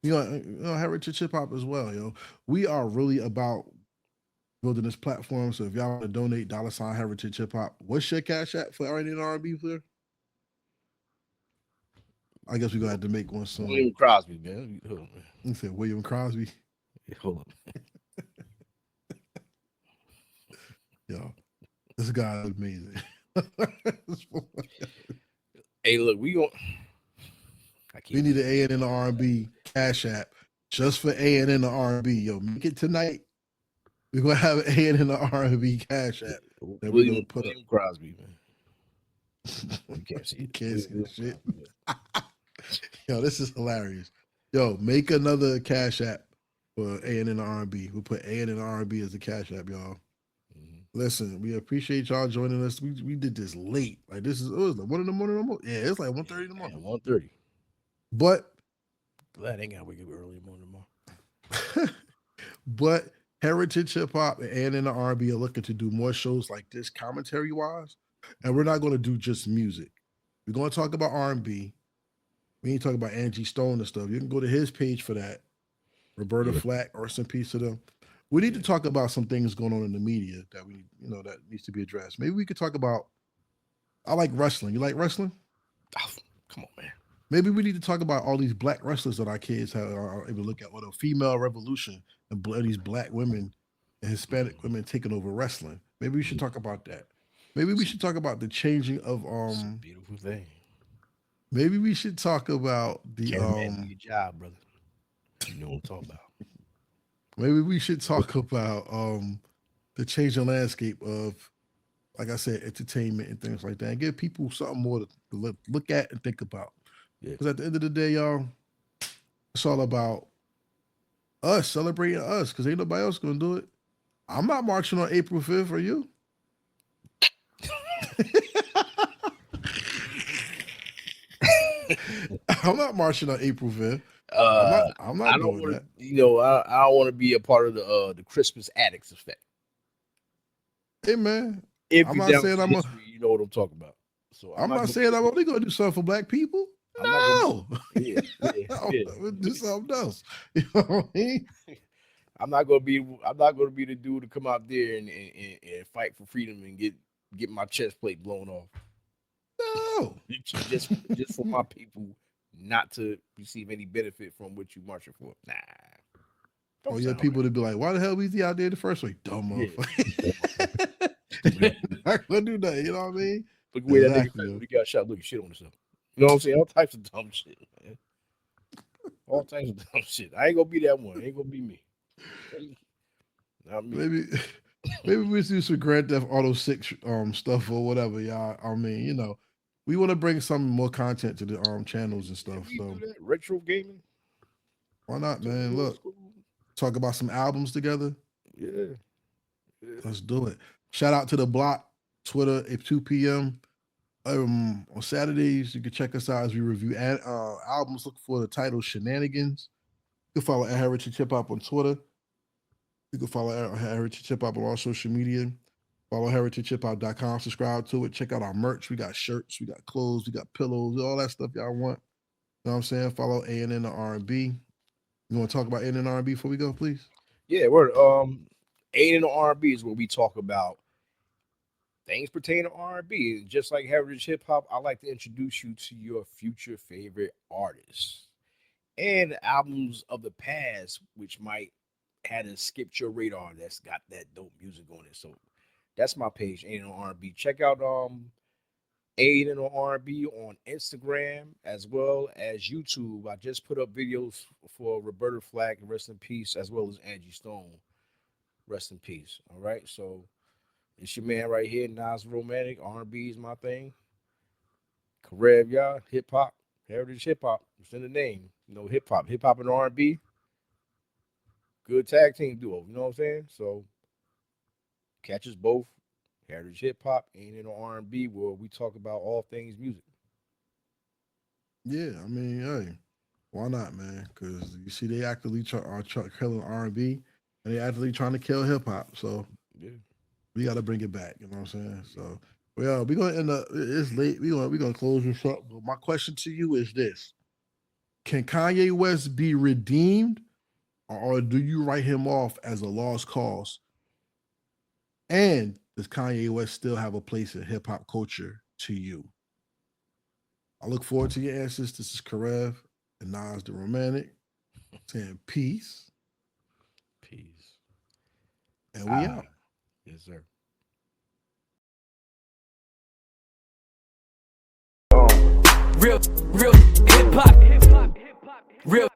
Heritage Hip Hop as well, We are really about building this platform. So if y'all want to donate, $ Heritage Hip Hop. What's your cash app for A&N R&B player? I guess we're gonna have to make one soon. William Crosby, man. Hold on, man. You said William Crosby. Yeah, hold on. Yo, this guy is amazing. Hey, look, I We can't need believe an A&N R&B cash app just for A&N R&B. Yo, make it tonight. We're gonna have an A&N R&B cash app that we're gonna put up. William Crosby, man. You can't see You it. can't see the William shit. Crosby. Yo, this is hilarious. Yo, make another cash app for A&N R&B. We'll put A&N R&B as the cash app, y'all. Mhm. Listen, we appreciate y'all joining us. We did this late. Like it was like 1 in the morning almost. Yeah, it's like 1:30 in the Yeah, morning. 1:30. But Glad I ain't gotta wake up early in the morning tomorrow. but Heritage Hip Hop and in the R&B are looking to do more shows like this, commentary wise. And we're not going to do just music. We're going to talk about R&B. We ain't talking about Angie Stone and stuff. You can go to his page for that. Roberta Yeah, Flack, or some piece of them. We need to yeah. talk about some things going on in the media that that needs to be addressed. Maybe we could talk about. I like wrestling. You like wrestling? Oh, come on, man. Maybe we need to talk about all these black wrestlers that our kids are able to look at, or the female revolution and these black women and Hispanic Mhm. women taking over wrestling. Maybe we should Yeah, talk about that. Maybe we it's, should talk about the changing of it's a beautiful thing. Maybe we should talk about the Cameraman, do your job, brother. You know what I'm talking about. maybe we should talk about the changing landscape of, like I said, entertainment and things like that, and give people something more to look at and think about. Yeah. Because at the end of the day, y'all, it's all about us celebrating us. Because ain't nobody else gonna do it. I'm not marching on April 5th. Are you? I'm not marching on April 5th. I'm not I don't doing want that. to, I don't want to be a part of the Christmas addicts effect. Hey man, If I'm you not down saying with I'm a, history, you know what I'm talking about. So I'm not gonna saying be, I'm only gonna do something for black people. I'm not gonna No. be, yeah. I'm gonna do something else. You know what I mean? I'm not gonna be the dude to come out there and fight for freedom and get my chest plate blown off. No. Just for my people not to receive any benefit from what you marching for. Nah. Oh yeah, people to be like, why the hell was he out there the first way? Dumb motherfucker. Not gonna do that, you know what I mean? Look where that Exactly, nigga got shot. Look, shit on himself. You know what I'm saying? All types of dumb shit, man. All types of dumb shit. I ain't gonna be that one. It ain't gonna be me. Not me. Maybe we do some Grand Theft Auto 6 stuff or whatever, y'all. I mean, you know, we want to bring some more content to the channels and stuff. We So do that retro gaming. why not, man? Look, talk about some albums together. Yeah. Let's do it. Shout out to the block, Twitter at 2 p.m. On Saturdays, you can check us out as we review albums. Look for the title Shenanigans. You can follow at Heritage Hip Hop on Twitter. You can follow Heritage Hip Hop on all social media. Follow heritagehiphop.com. Subscribe to it. Check out our merch. We got shirts. We got clothes. We got pillows. All that stuff y'all want. You know what I'm saying? Follow A&N R&B. You want to talk about A&N R&B before we go, please? Yeah, we're A&N R&B is where we talk about things pertaining to R&B. Just like Heritage Hip Hop, I like to introduce you to your future favorite artists and albums of the past, which might have skipped your radar. That's got that dope music on it. So that's my page, A&N R&B. Check out A&N R&B on Instagram as well as YouTube. I just put up videos for Roberta Flack, rest in peace, as well as Angie Stone, rest in peace. All right, so it's your man right here, Nas Romantic. R&B is my thing. Karev, y'all, hip hop, Heritage Hip Hop. It's in the name. You know, hip hop and R&B. Good tag team duo. You know what I'm saying? So catch us both. Heritage Hip Hop and R&B, where we talk about all things music. Yeah, I mean, hey, why not, man? Because you see, they actively are killing R&B, and they actively trying to kill hip hop. So yeah, we got to bring it back. You know what I'm saying? So well, we're gonna end up. It's late. We're gonna close this up. But my question to you is this: can Kanye West be redeemed, or do you write him off as a lost cause? And does Kanye West still have a place in hip hop culture to you? I look forward to your answers. This is Karev and Nas the Romantic saying peace. Peace. And we out. Yes, sir. Real hip hop. Real